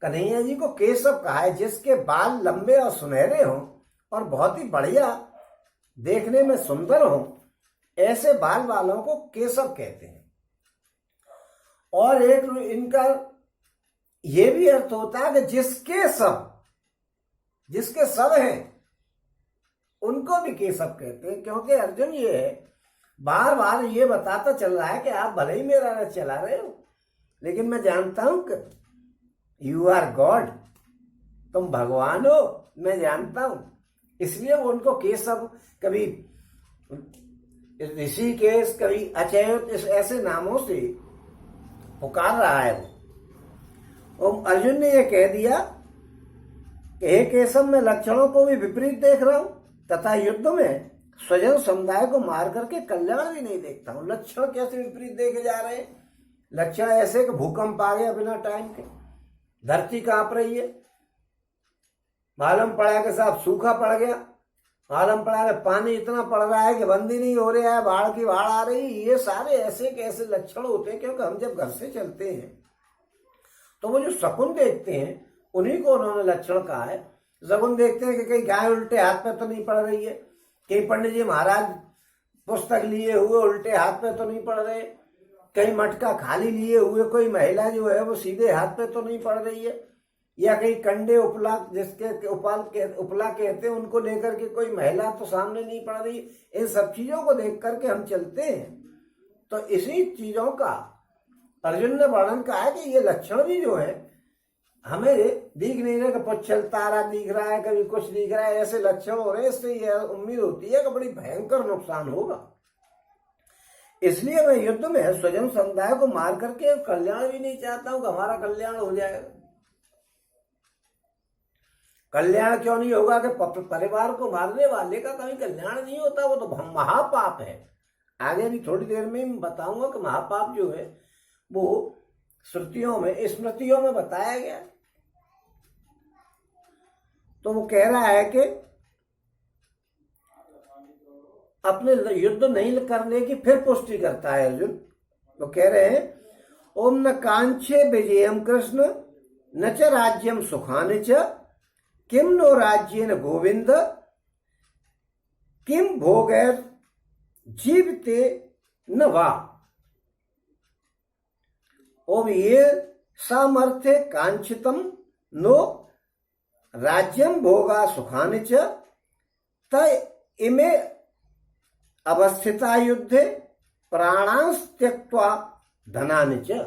कन्हैया जी को केशव कहा है, जिसके बाल लंबे और सुनहरे हों और बहुत ही बढ़िया देखने में सुंदर हों, ऐसे बाल वालों को केशव कहते हैं। और एक इनका ये भी अर्थ होता है कि जिसके सब हैं उनको भी केशव कहते हैं, क्योंकि अर्जुन ये है बार बार ये बताता चल रहा है कि आप भले ही मेरा रथ चला रहे हो, लेकिन मैं जानता हूं कि यू आर गॉड, तुम भगवान हो, मैं जानता हूं। इसलिए वो उनको केशव, कभी ऋषिकेश, कभी अचेत, ऐसे नामों से पुकार रहा है वो। और अर्जुन ने ये कह दिया कि हे केशव, मैं लक्षणों को भी विपरीत देख रहा हूं तथा युद्ध में स्वजन समुदाय को मार करके कल्याण भी नहीं देखता हूं। लक्षण कैसे विपरीत देखे जा रहे हैं? लक्षण ऐसे कि भूकंप आ गया बिना टाइम के, धरती कांप रही है, मालूम पड़ा कि साहब सूखा पड़ गया, मालूम पड़ा कि पानी इतना पड़ रहा है कि बंद ही नहीं हो रहा है, बाढ़ की बाढ़ आ रही। ये सारे ऐसे कैसे लक्षण होते हैं, क्योंकि हम जब घर से चलते हैं तो वो जो शकुन देखते हैं उन्हीं को उन्होंने लक्षण कहा है। शकुन देखते हैं कि कहीं गाय उल्टे हाथ पे तो नहीं पड़ रही है, कहीं पंडित जी महाराज पुस्तक लिए हुए उल्टे हाथ पे तो नहीं पड़ रहे, कहीं मटका खाली लिए हुए कोई महिला जो है वो सीधे हाथ पे तो नहीं पड़ रही है, या कहीं कंडे उपला, जिसके उपला कहते हैं, उनको लेकर के कोई महिला तो सामने नहीं पड़ रही। इन सब चीजों को देख करके हम चलते हैं। तो इसी चीजों का अर्जुन ने वर्णन कहा है कि ये लक्षण भी जो है हमें दिख नहीं रहा, पुच्छल तारा दिख रहा है, कभी कुछ दिख रहा है, ऐसे लक्षण हो रहे हैं। इससे यह उम्मीद होती है कि बड़ी भयंकर नुकसान होगा। इसलिए मैं युद्ध में स्वजन समुदाय को मार करके कल्याण भी नहीं चाहता हूं कि हमारा कल्याण हो जाएगा। कल्याण क्यों नहीं होगा कि परिवार को मारने वाले का कभी कल्याण नहीं होता, वो तो महापाप है। आगे भी थोड़ी देर में बताऊंगा कि महापाप जो है वो श्रुतियों में, स्मृतियों में बताया गया। तो वो कह रहा है कि अपने युद्ध नहीं करने की फिर पुष्टि करता है अर्जुन। तो कह रहे हैं ओम न कांक्षे विजयम कृष्ण न च राज्यम सुखानि च किम नो राज्येन गोविंद किम भोगैर जीवते न वा। ओम ये सामर्थ्य कांक्षितम नो राज्यम भोगा सुखानि च त इमे अवस्थिता युद्धे प्राणांस त्यक्त्वा धनानि च।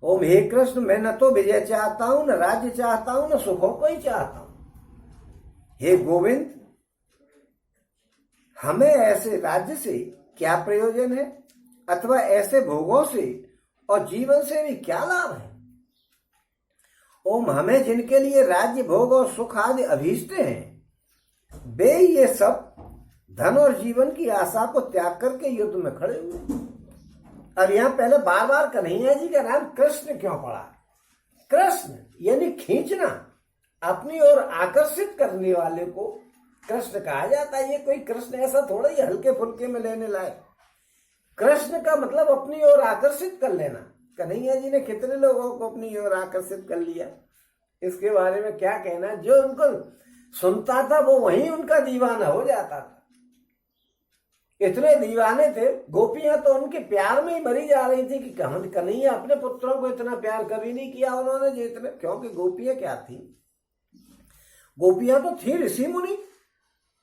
ओम हे कृष्ण, मैं न तो विजय चाहता हूं, न राज्य चाहता हूं, न सुखों को ही चाहता हूं। हे गोविंद, हमें ऐसे राज्य से क्या प्रयोजन है अथवा ऐसे भोगों से और जीवन से भी क्या लाभ है। ओम, हमें जिनके लिए राज्य भोग और सुख आदि अभीष्ट हैं, वे ये सब धन और जीवन की आशा को त्याग करके युद्ध में खड़े हुए। अब यहां पहले बार बार कन्हैया जी का नाम कृष्ण क्यों पड़ा? कृष्ण यानी खींचना, अपनी ओर आकर्षित करने वाले को कृष्ण कहा जाता है। ये कोई कृष्ण ऐसा थोड़ा ही हल्के फुल्के में लेने लायक। कृष्ण का मतलब अपनी ओर आकर्षित कर लेना। कन्हैया जी ने कितने लोगों को अपनी ओर आकर्षित कर लिया, इसके बारे में क्या कहना। जो उनको सुनता था वो वहीं उनका दीवाना हो जाता था। इतने दीवाने थे, गोपियां तो उनके प्यार में ही मरी जा रही थी कि कन्हैया अपने पुत्रों को इतना प्यार कभी नहीं किया उन्होंने जितने। क्योंकि गोपियां क्या थी? गोपियां तो थी ऋषि मुनि।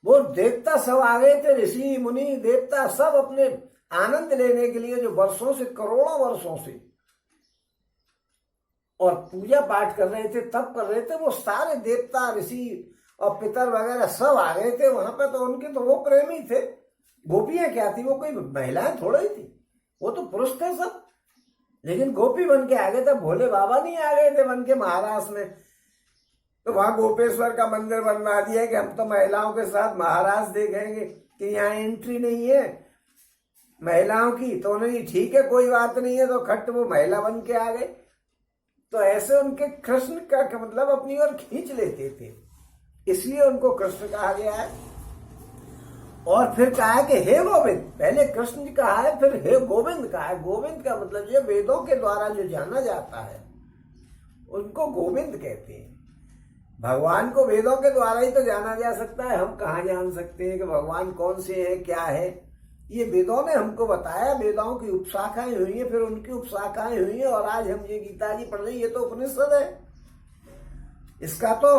वो देवता सब आ गए थे, ऋषि मुनि देवता सब अपने आनंद लेने के लिए जो वर्षों से, करोड़ों वर्षों से और पूजा पाठ कर रहे थे, तब कर रहे थे, वो सारे देवता, ऋषि और पितर वगैरह सब आ गए थे वहां पे। तो उनके तो वो प्रेमी थे। गोपियां क्या थी, वो कोई महिलाएं थोड़ा ही थी, वो तो पुरुष थे सब। लेकिन गोपी बन के आ गए थे, भोले बाबा नहीं आ गए थे बन के महाराष्ट्र में। तो वहां गोपेश्वर का मंदिर बनवा दिया कि हम तो महिलाओं के साथ महाराष्ट्र देखेंगे कि यहाँ एंट्री नहीं है महिलाओं की। तो उन्होंने ठीक है कोई बात नहीं है, तो खट वो महिला बन के आ गए। तो ऐसे उनके कृष्ण का मतलब अपनी ओर खींच लेते थे, इसलिए उनको कृष्ण कहा गया है। और फिर कहा है कि हे गोविंद, पहले कृष्ण जी कहा है, फिर हे गोविंद कहा है। गोविंद का मतलब ये वेदों के द्वारा जो जाना जाता है उनको गोविंद कहते हैं। भगवान को वेदों के द्वारा ही तो जाना जा सकता है, हम कहाँ जान सकते हैं कि भगवान कौन से हैं, क्या है। ये वेदों ने हमको बताया, वेदों की उपशाखाएं हुई हैं, फिर उनकी उपशाखाएं हुई हैं, और आज हम ये गीता जी पढ़ रहे हैं, ये तो उपनिषद है। इसका तो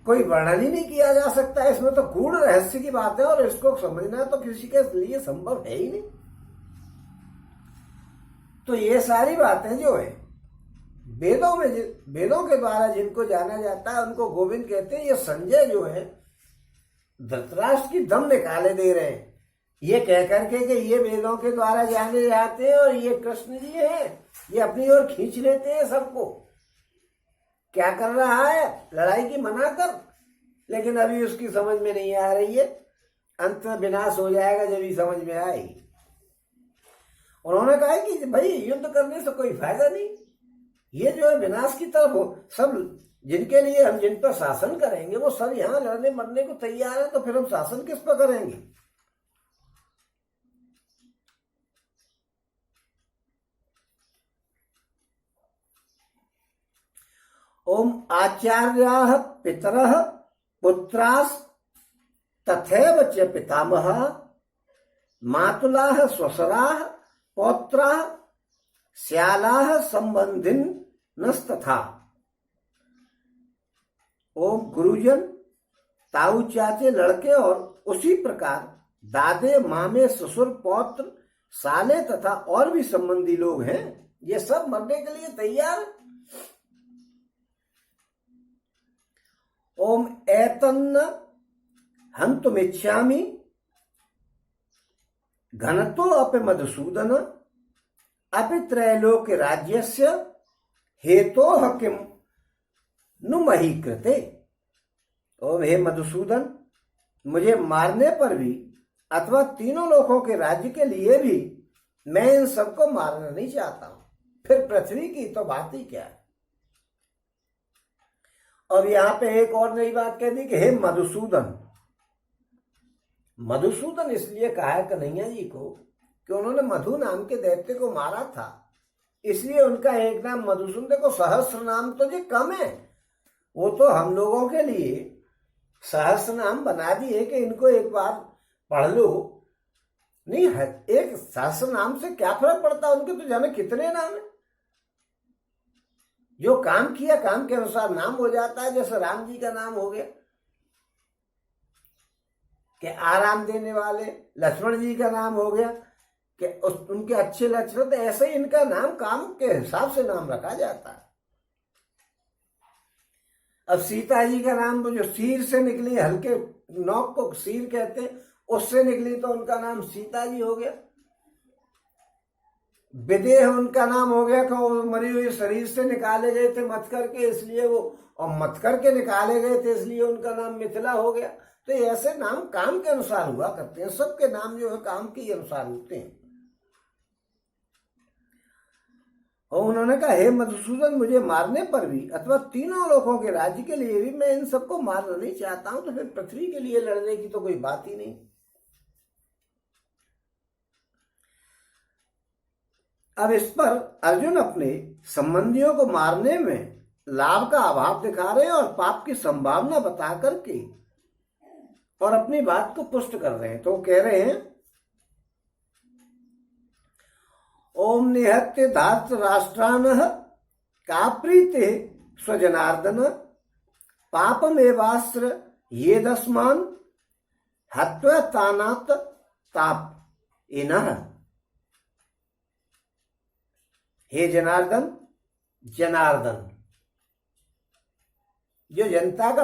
कोई वर्णन ही नहीं किया जा सकता, इसमें तो गूढ़ रहस्य की बात है, और इसको समझना तो किसी के लिए संभव है ही नहीं। तो ये सारी बातें जो है वेदों में, वेदों के द्वारा जिनको जाना जाता है उनको गोविंद कहते हैं। ये संजय जो है धृतराष्ट्र की दम निकाले दे रहे हैं, ये कह करके कि ये वेदों के द्वारा जाने जाते हैं और ये कृष्ण जी हैं, ये अपनी ओर खींच लेते हैं सबको। क्या कर रहा है, लड़ाई की मना कर, लेकिन अभी उसकी समझ में नहीं आ रही है। अंत में विनाश हो जाएगा जब ही समझ में आएगी। उन्होंने कहा कि भाई युद्ध करने से कोई फायदा नहीं, ये जो है विनाश की तरफ हो। सब जिनके लिए हम जिन पर शासन करेंगे वो सब यहाँ लड़ने मरने को तैयार है, तो फिर हम शासन किस पर करेंगे। ओम आचार्याः पितरः पुत्रास् तथैव च पितामहः मातुलाः स्वसराः पौत्राः श्यालाः संबंधिनस्तथा। ओम गुरुजन, ताऊ चाचे लड़के, और उसी प्रकार दादे मामे ससुर पौत्र साले तथा और भी संबंधी लोग हैं, ये सब मरने के लिए तैयार। ओम एतन्न हन्तुमिच्छामि घनतो अपि मधुसूदन अपि त्रैलोक्य राज्यस्य हेतोः किम नु मही कृते। ओम हे मधुसूदन, मुझे मारने पर भी अथवा तीनों लोकों के राज्य के लिए भी मैं इन सबको मारना नहीं चाहता हूं, फिर पृथ्वी की तो बात ही क्या है। अब यहां पे एक और नई बात कह दी कि हे मधुसूदन। मधुसूदन इसलिए कहा है कन्हैया जी को कि उन्होंने मधु नाम के दैत्य को मारा था, इसलिए उनका एक नाम मधुसूदन। देखो सहस्र नाम तो जो कम है, वो तो हम लोगों के लिए सहस्र नाम बना दिए कि इनको एक बार पढ़ लो। नहीं है, एक सहस्र नाम से क्या फर्क पड़ता, उनके तो जाने कितने नाम है। जो काम किया काम के अनुसार नाम हो जाता है। जैसे राम जी का नाम हो गया कि आराम देने वाले, लक्ष्मण जी का नाम हो गया कि उनके अच्छे लक्षण। तो ऐसे ही इनका नाम काम के हिसाब से नाम रखा जाता है। अब सीता जी का नाम जो सीर से निकली, हल्के नौक को सीर कहते हैं, उससे निकली तो उनका नाम सीता जी हो गया। विदेह उनका नाम हो गया कि वो मरी हुई शरीर से निकाले गए थे मत करके, इसलिए वो, और मत करके निकाले गए थे इसलिए उनका नाम मिथिला हो गया। तो ऐसे नाम काम के अनुसार हुआ करते हैं, सबके नाम जो है काम के अनुसार होते हैं। और उन्होंने कहा हे मधुसूदन, मुझे मारने पर भी अथवा तीनों लोगों के राज्य के लिए भी मैं इन सबको मारना नहीं चाहता हूं, तो फिर पृथ्वी के लिए लड़ने की तो कोई बात ही नहीं। अब इस पर अर्जुन अपने संबंधियों को मारने में लाभ का अभाव दिखा रहे हैं और पाप की संभावना बता करके और अपनी बात को पुष्ट कर रहे हैं। तो कह रहे हैं ओम निहत्य धार्त राष्ट्रानः का प्रीते स्वजनार्दन पापमेवास्त्र ये दस्मान हत्वा तानात ताप इनः। हे जनार्दन, जनार्दन जो जनता का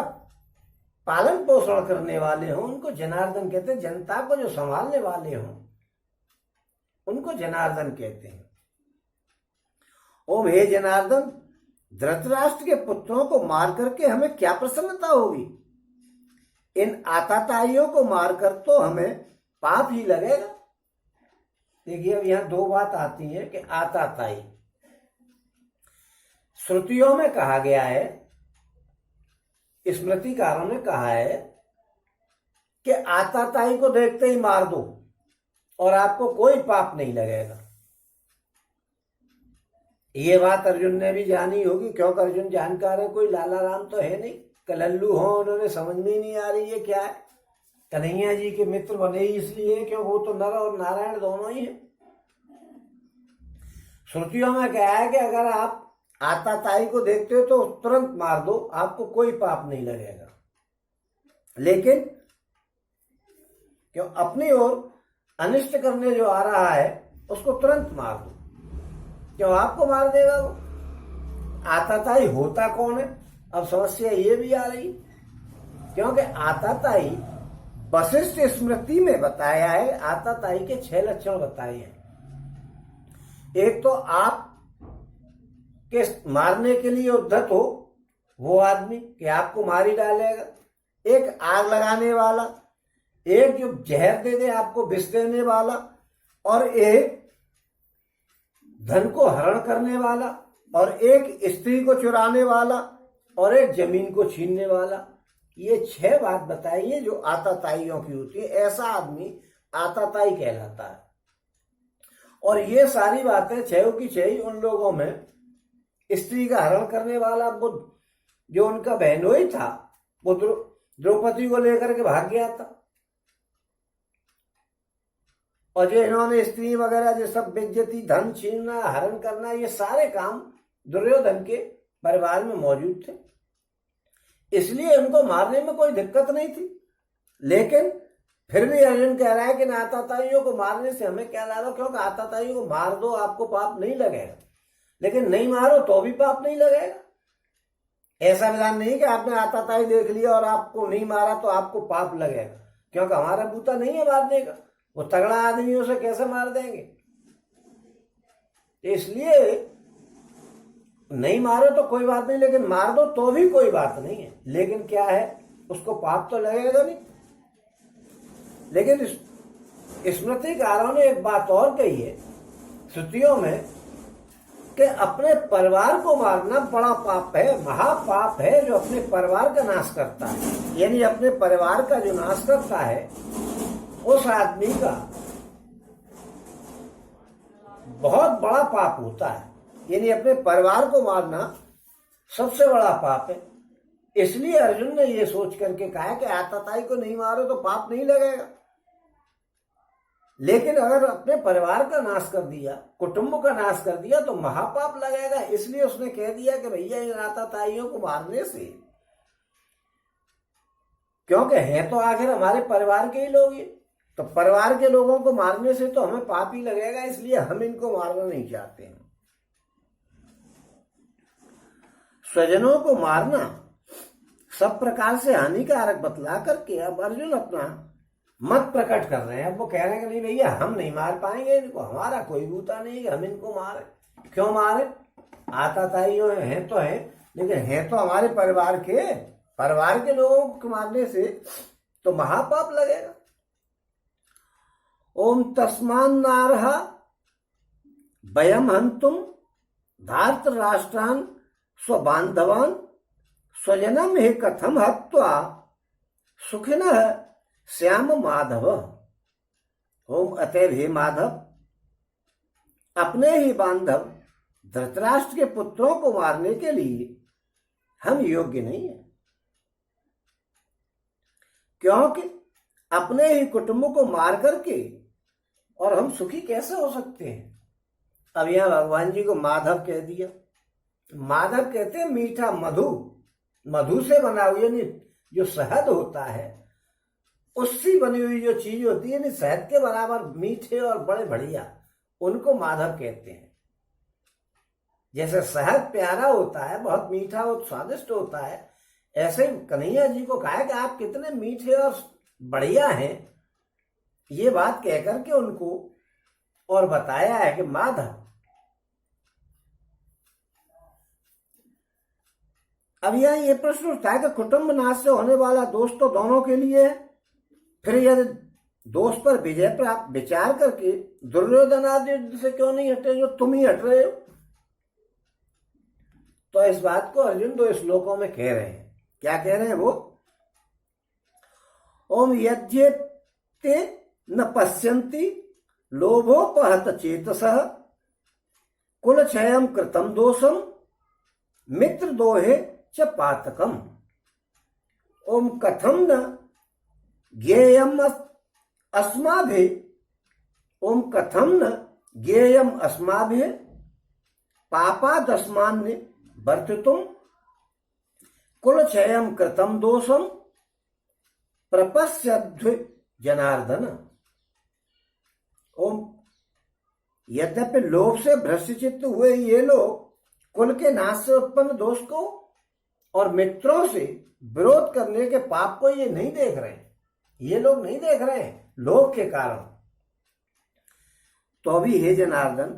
पालन पोषण करने वाले हों उनको जनार्दन कहते हैं। जनता को जो संभालने वाले हों उनको जनार्दन कहते हैं। ओम हे जनार्दन, धृतराष्ट्र के पुत्रों को मार करके हमें क्या प्रसन्नता होगी? इन आताताइयों को मारकर तो हमें पाप ही लगेगा। देखिए, अब यहां दो बात आती है कि आताताई श्रुतियों में कहा गया है, स्मृतिकारों ने कहा है कि आताताई को देखते ही मार दो और आपको कोई पाप नहीं लगेगा। ये बात अर्जुन ने भी जानी होगी, क्योंकि अर्जुन जानकार है, कोई लाला राम तो है नहीं, कलल्लू हो, उन्होंने समझ में नहीं आ रही है क्या है। कन्हैया जी के मित्र बने ही इसलिए क्योंकि वो तो नर और नारायण दोनों ही है। श्रुतियों में क्या है कि अगर आप आताताई को देखते हो तो तुरंत मार दो, आपको कोई पाप नहीं लगेगा। लेकिन क्यों अपनी ओर अनिष्ट करने जो आ रहा है उसको तुरंत मार दो, क्यों आपको मार देगा वो। आताताई होता कौन है? अब समस्या ये भी आ रही, क्योंकि आताताई वशिष्ठ स्मृति में बताया है। आताताई के 6 लक्षण बताए हैं। एक तो आप के मारने के लिए उद्धत हो वो आदमी कि आपको मार ही डालेगा, एक आग लगाने वाला, एक जो जहर दे दे आपको विष देने वाला, और एक धन को हरण करने वाला, और एक स्त्री को चुराने वाला, और एक जमीन को छीनने वाला। ये 6 बात बताई है जो आताताइयों की होती है। ऐसा आदमी आताताई कहलाता है। और ये सारी बातें 6 की 6 उन लोगों में स्त्री का हरण करने वाला बुद्ध, जो उनका बहनोई था, वो द्रौपदी को लेकर के भाग गया था, और जो इन्होंने स्त्री वगैरह जो सब बेइज्जती, धन छीनना, हरण करना, ये सारे काम दुर्योधन के परिवार में मौजूद थे। इसलिए उनको मारने में कोई दिक्कत नहीं थी। लेकिन फिर भी अर्जुन कह रहा है कि आताताइयों को मारने से हमें क्या लाभ, क्योंकि आताताइयों को मार दो आपको पाप नहीं लगेगा, लेकिन नहीं मारो तो भी पाप नहीं लगेगा। ऐसा विधान नहीं कि आपने आताताई देख लिया और आपको नहीं मारा तो आपको पाप लगेगा, क्योंकि हमारा बूता नहीं है मारने का। वो तगड़ा आदमी उसे कैसे मार देंगे? इसलिए नहीं मारो तो कोई बात नहीं, लेकिन मार दो तो भी कोई बात नहीं है। लेकिन क्या है, उसको पाप तो लगेगा नहीं। लेकिन स्मृतिकारों ने एक बात और कही है श्रुतियों में कि अपने परिवार को मारना बड़ा पाप है, महापाप है, जो अपने परिवार का नाश करता है। यानी अपने परिवार का जो नाश करता है उस आदमी का बहुत बड़ा पाप होता है। यानी अपने परिवार को मारना सबसे बड़ा पाप है। इसलिए अर्जुन ने ये सोच करके कहा कि आताताई को नहीं मारो तो पाप नहीं लगेगा, लेकिन अगर अपने परिवार का नाश कर दिया, कुटुंब का नाश कर दिया तो महापाप लगेगा। इसलिए उसने कह दिया कि भैया इन आताताइयों को मारने से, क्योंकि हैं तो आखिर हमारे परिवार के ही लोग ये, तो परिवार के लोगों को मारने से तो हमें पाप ही लगेगा, इसलिए हम इनको मारना नहीं चाहते हैं। स्वजनों को मारना सब प्रकार से हानिकारक बतला करके अब अर्जुन अपना मत प्रकट कर रहे हैं। अब वो कह रहे हैं कि नहीं भैया हम नहीं मार पाएंगे इनको, हमारा कोई बूता नहीं कि हम इनको मारे। क्यों मारे? आताताइयों हैं तो हैं, लेकिन हैं तो हमारे परिवार के लोगों को मारने से तो महापाप लगेगा। ओम तस्मान नारहा वयम हंतुम धार्त राष्ट्रान स्वबांधवान स्वजनम हे कथम हत्वा सुखिनः श्याम माधव। ओम अतएव हे माधव, अपने ही बांधव धृतराष्ट्र के पुत्रों को मारने के लिए हम योग्य नहीं है, क्योंकि अपने ही कुटुंब को मार करके और हम सुखी कैसे हो सकते हैं। अब यहां भगवान जी को माधव कह दिया। माधव कहते हैं मीठा मधु, मधु से बना हुआ, यानी जो शहद होता है उससे बनी हुई जो चीज होती है ना, शहद के बराबर मीठे और बड़े बढ़िया, उनको माधव कहते हैं। जैसे शहद प्यारा होता है, बहुत मीठा और स्वादिष्ट होता है, ऐसे ही कन्हैया जी को कहा कि आप कितने मीठे और बढ़िया हैं, ये बात कहकर के उनको और बताया है कि माधव। अब यहाँ ये प्रश्न उठता है कि कुटुंब नाश से होने वाला दोष तो दोनों के लिए है, फिर यदि दोष पर विजय प्राप्त विचार करके दुर्योधन आदि से क्यों नहीं हटे, जो तुम ही हट रहे हो। तो इस बात को अर्जुन 2 श्लोकों में कह रहे हैं। क्या कह रहे हैं वो? ओम यद्येते न पश्यन्ति लोभोपहत चेतसः कुल क्षयम कृतम दोषम मित्र दोहे च पातकम। ओम कथम न ज्ञेयम अस्माभिः, ओम कथम न ज्ञेयम अस्माभिः पापादस्मान्य वर्तितुम कुल क्षयम कृतम दोषम प्रपश्यध्व जनार्दन। ओम यद्यपि लोभ से भ्रष्टचित्त हुए ये लोग कुल के नाश से उत्पन्न दोष को और मित्रों से विरोध करने के पाप को ये नहीं देख रहे हैं, ये लोग नहीं देख रहे हैं लोभ के कारण। तो भी हे जनार्दन,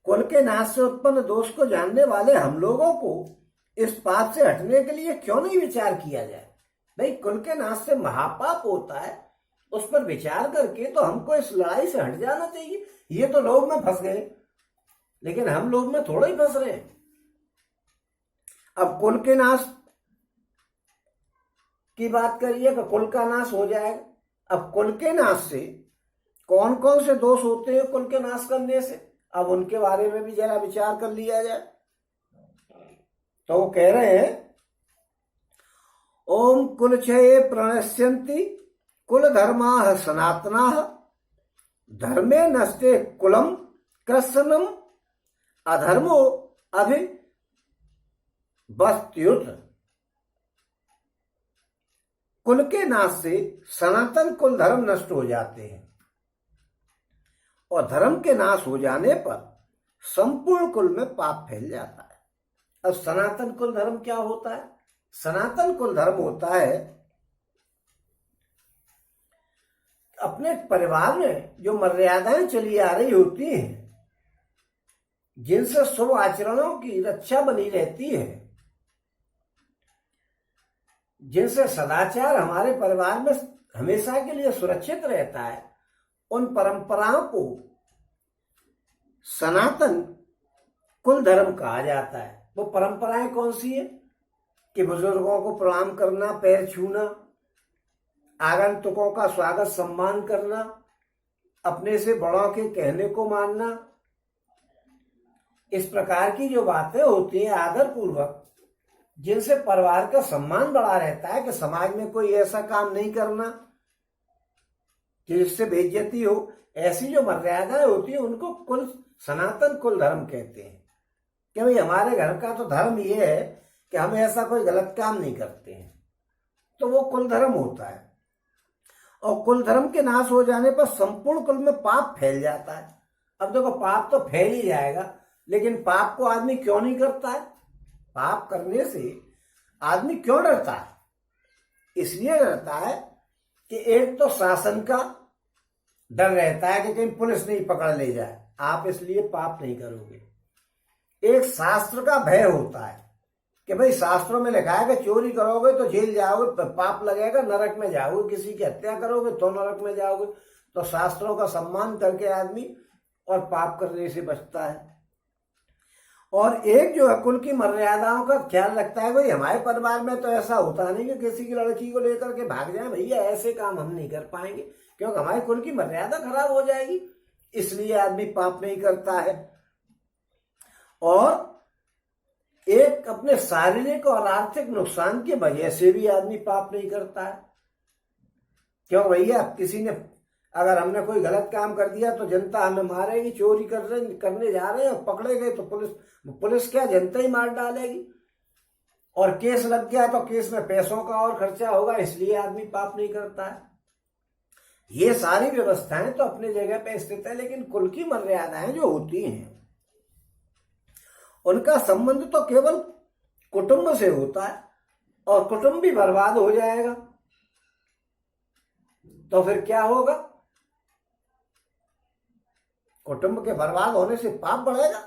कुल के नाश से उत्पन्न दोष को जानने वाले हम लोगों को इस पाप से हटने के लिए क्यों नहीं विचार किया जाए? भाई, कुल के नाश से महापाप होता है, उस पर विचार करके तो हमको इस लड़ाई से हट जाना चाहिए। ये तो लोभ में फंस गए, लेकिन हम लोभ में थोड़ा ही फंस रहे हैं। अब कुल के नाश की बात करिए कि कुल का नाश हो जाएगा। अब कुल के नाश से कौन कौन से दोष होते हैं कुल के नाश करने से, अब उनके बारे में भी जरा विचार कर लिया जाए। तो वो कह रहे हैं ओम कुल क्षये प्रणश्यन्ति कुल धर्माः सनातनाः धर्मे नष्टे कुलम कृत्स्नम अधर्मो अभिवस्त्युत। कुल के नाश से सनातन कुल धर्म नष्ट हो जाते हैं और धर्म के नाश हो जाने पर संपूर्ण कुल में पाप फैल जाता है। अब सनातन कुल धर्म क्या होता है? सनातन कुल धर्म होता है अपने परिवार में जो मर्यादाएं चली आ रही होती हैं, जिनसे शुभ आचरणों की रक्षा बनी रहती है, जिनसे सदाचार हमारे परिवार में हमेशा के लिए सुरक्षित रहता है, उन परंपराओं को सनातन कुल धर्म कहा जाता है। वो परंपराएं कौन सी है? कि बुजुर्गों को प्रणाम करना, पैर छूना, आगंतुकों का स्वागत सम्मान करना, अपने से बड़ों के कहने को मानना, इस प्रकार की जो बातें होती हैं आदर पूर्वक, जिनसे परिवार का सम्मान बढ़ा रहता है कि समाज में कोई ऐसा काम नहीं करना जिससे बेइज्जती हो, ऐसी जो मर्यादाएं होती है उनको कुल सनातन कुल धर्म कहते हैं। कि भाई हमारे घर का तो धर्म ये है कि हम ऐसा कोई गलत काम नहीं करते हैं, तो वो कुल धर्म होता है। और कुल धर्म के नाश हो जाने पर संपूर्ण कुल में पाप फैल जाता है। अब देखो, पाप तो फैल ही जाएगा, लेकिन पाप को आदमी क्यों नहीं करता है? पाप करने से आदमी क्यों डरता है? इसलिए डरता है कि एक तो शासन का डर रहता है कि कहीं पुलिस नहीं पकड़ ले जाए, आप इसलिए पाप नहीं करोगे। एक शास्त्र का भय होता है कि भाई शास्त्रों में लिखा है कि चोरी करोगे तो जेल जाओगे, पाप लगेगा, नरक में जाओगे, किसी की हत्या करोगे तो नरक में जाओगे। तो शास्त्रों का सम्मान करके आदमी और पाप करने से बचता है। और एक जो है कुल की मर्यादाओं का ख्याल रखता है। भाई हमारे परिवार में तो ऐसा होता नहीं कि किसी की लड़की को लेकर के भाग जाए, भैया ऐसे काम हम नहीं कर पाएंगे क्योंकि हमारे कुल की मर्यादा खराब हो जाएगी, इसलिए आदमी पाप नहीं करता है। और एक अपने शारीरिक और आर्थिक नुकसान की वजह से भी आदमी पाप नहीं करता है। क्यों भैया, किसी ने अगर हमने कोई गलत काम कर दिया तो जनता हमें मारेगी, चोरी करने जा रहे हैं और पकड़े गए तो पुलिस क्या जनता ही मार डालेगी, और केस लग गया तो केस में पैसों का और खर्चा होगा, इसलिए आदमी पाप नहीं करता है। ये सारी व्यवस्थाएं तो अपनी जगह पे स्थित है, लेकिन कुल की मर्यादाएं जो होती हैं उनका संबंध तो केवल कुटुंब से होता है, और कुटुंब भी बर्बाद हो जाएगा तो फिर क्या होगा? कुटुंब के बर्बाद होने से पाप बढ़ेगा।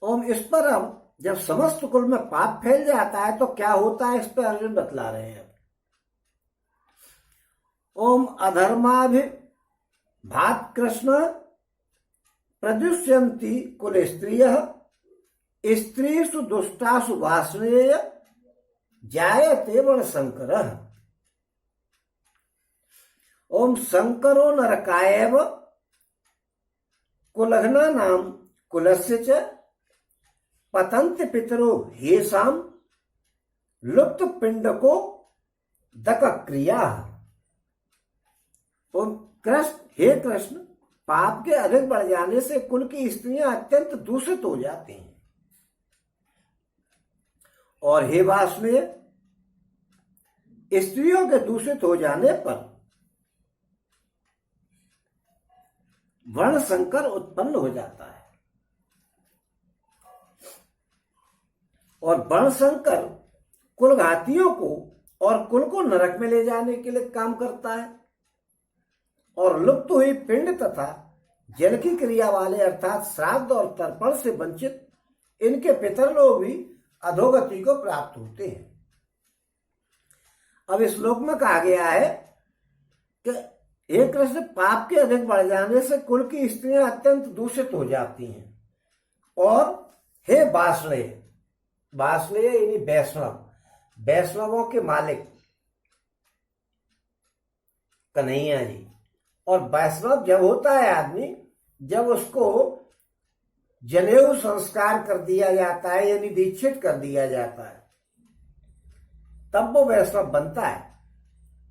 और इस पर हम जब समस्त कुल में पाप फैल जाता है तो क्या होता है, इस पर अर्जुन बतला रहे हैं। ओम अधर्माभि भात कृष्ण प्रदुष्यन्ति कुल स्त्रियः स्त्रीषु दुष्टासु वासनेय जायते वर्णशंकरः। ओम शंकरो नरकायव कुलघ्ना नाम कुलस्य च पतन्ति पितरो हेषाम लुप्त पिंडको दक क्रिया। ओम कृष्ण, हे कृष्ण, पाप के अधिक बढ़ जाने से कुल की स्त्रियां अत्यंत दूषित हो जाती हैं, और हे वासनेय, स्त्रियों के दूषित हो जाने पर वर्ण संकर उत्पन्न हो जाता है, और वर्ण संकर कुलघातियों को और कुल को नरक में ले जाने के लिए काम करता है, और लुप्त हुई पिंड तथा जल की क्रिया वाले अर्थात श्राद्ध और तर्पण से वंचित इनके पितर लोग भी अधोगति को प्राप्त होते हैं। अब इस श्लोक में कहा गया है कि हे कृष्ण, पाप के अधिक बढ़ जाने से कुल की स्त्रियां अत्यंत दूषित हो जाती हैं, और हे वासनेय, वासनेय यानी वैष्णव, वैष्णवों के मालिक कन्हैया जी। और वैष्णव जब होता है आदमी, जब उसको जनेऊ संस्कार कर दिया जाता है यानी दीक्षित कर दिया जाता है, तब वो वैष्णव बनता है।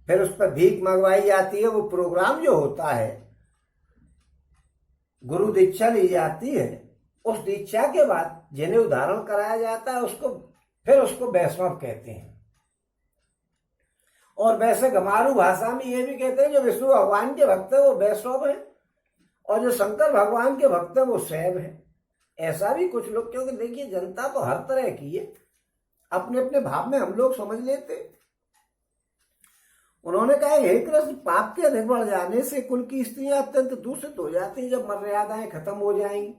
फिर उस पर भीख मंगवाई जाती है, वो प्रोग्राम जो होता है, गुरु दीक्षा ली जाती है, उस दीक्षा के बाद जनेऊ धारण कराया जाता है, फिर उसको वैष्णव कहते हैं। और वैसे गमारू भाषा में ये भी कहते हैं जो विष्णु भगवान के भक्त है वो वैष्णव है, और जो शंकर भगवान के भक्त है वो शैव है। ऐसा भी कुछ लोग, क्योंकि देखिए जनता तो हर तरह की है, अपने अपने भाव में हम लोग समझ लेते। उन्होंने कहा हे कृष्ण, पाप के अधिक बढ़ जाने से कुल की स्त्रियां अत्यंत दूषित हो जाती हैं। जब मर्यादाएं खत्म हो जाएंगी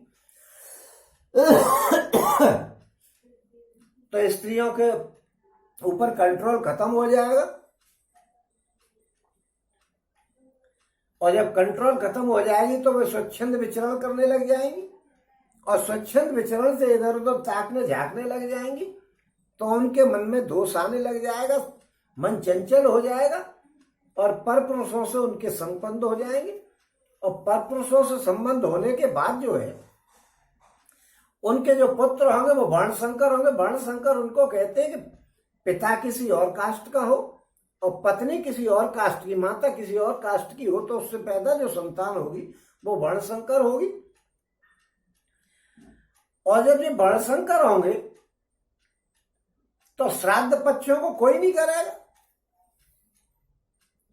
तो स्त्रियों के ऊपर कंट्रोल खत्म हो जाएगा, और जब कंट्रोल खत्म हो जाएगी तो वे स्वच्छंद विचरण करने लग जाएंगी, और स्वच्छंद विचरण से इधर उधर ताकने झांकने लग जाएंगी, तो उनके मन में दोष आने लग जाएगा, मन चंचल हो जाएगा, और परपुरुषों से उनके संबंध हो जाएंगे। और परपुरुषों से संबंध होने के बाद जो है, उनके जो पुत्र होंगे वो वर्णशंकर होंगे। वर्णशंकर उनको कहते हैं कि पिता किसी और कास्ट का हो और पत्नी किसी और कास्ट की, माता किसी और कास्ट की हो, तो उससे पैदा जो संतान होगी वो वर्णशंकर होगी। और जब ये वर्णशंकर होंगे तो श्राद्ध पक्षों को कोई नहीं करेगा,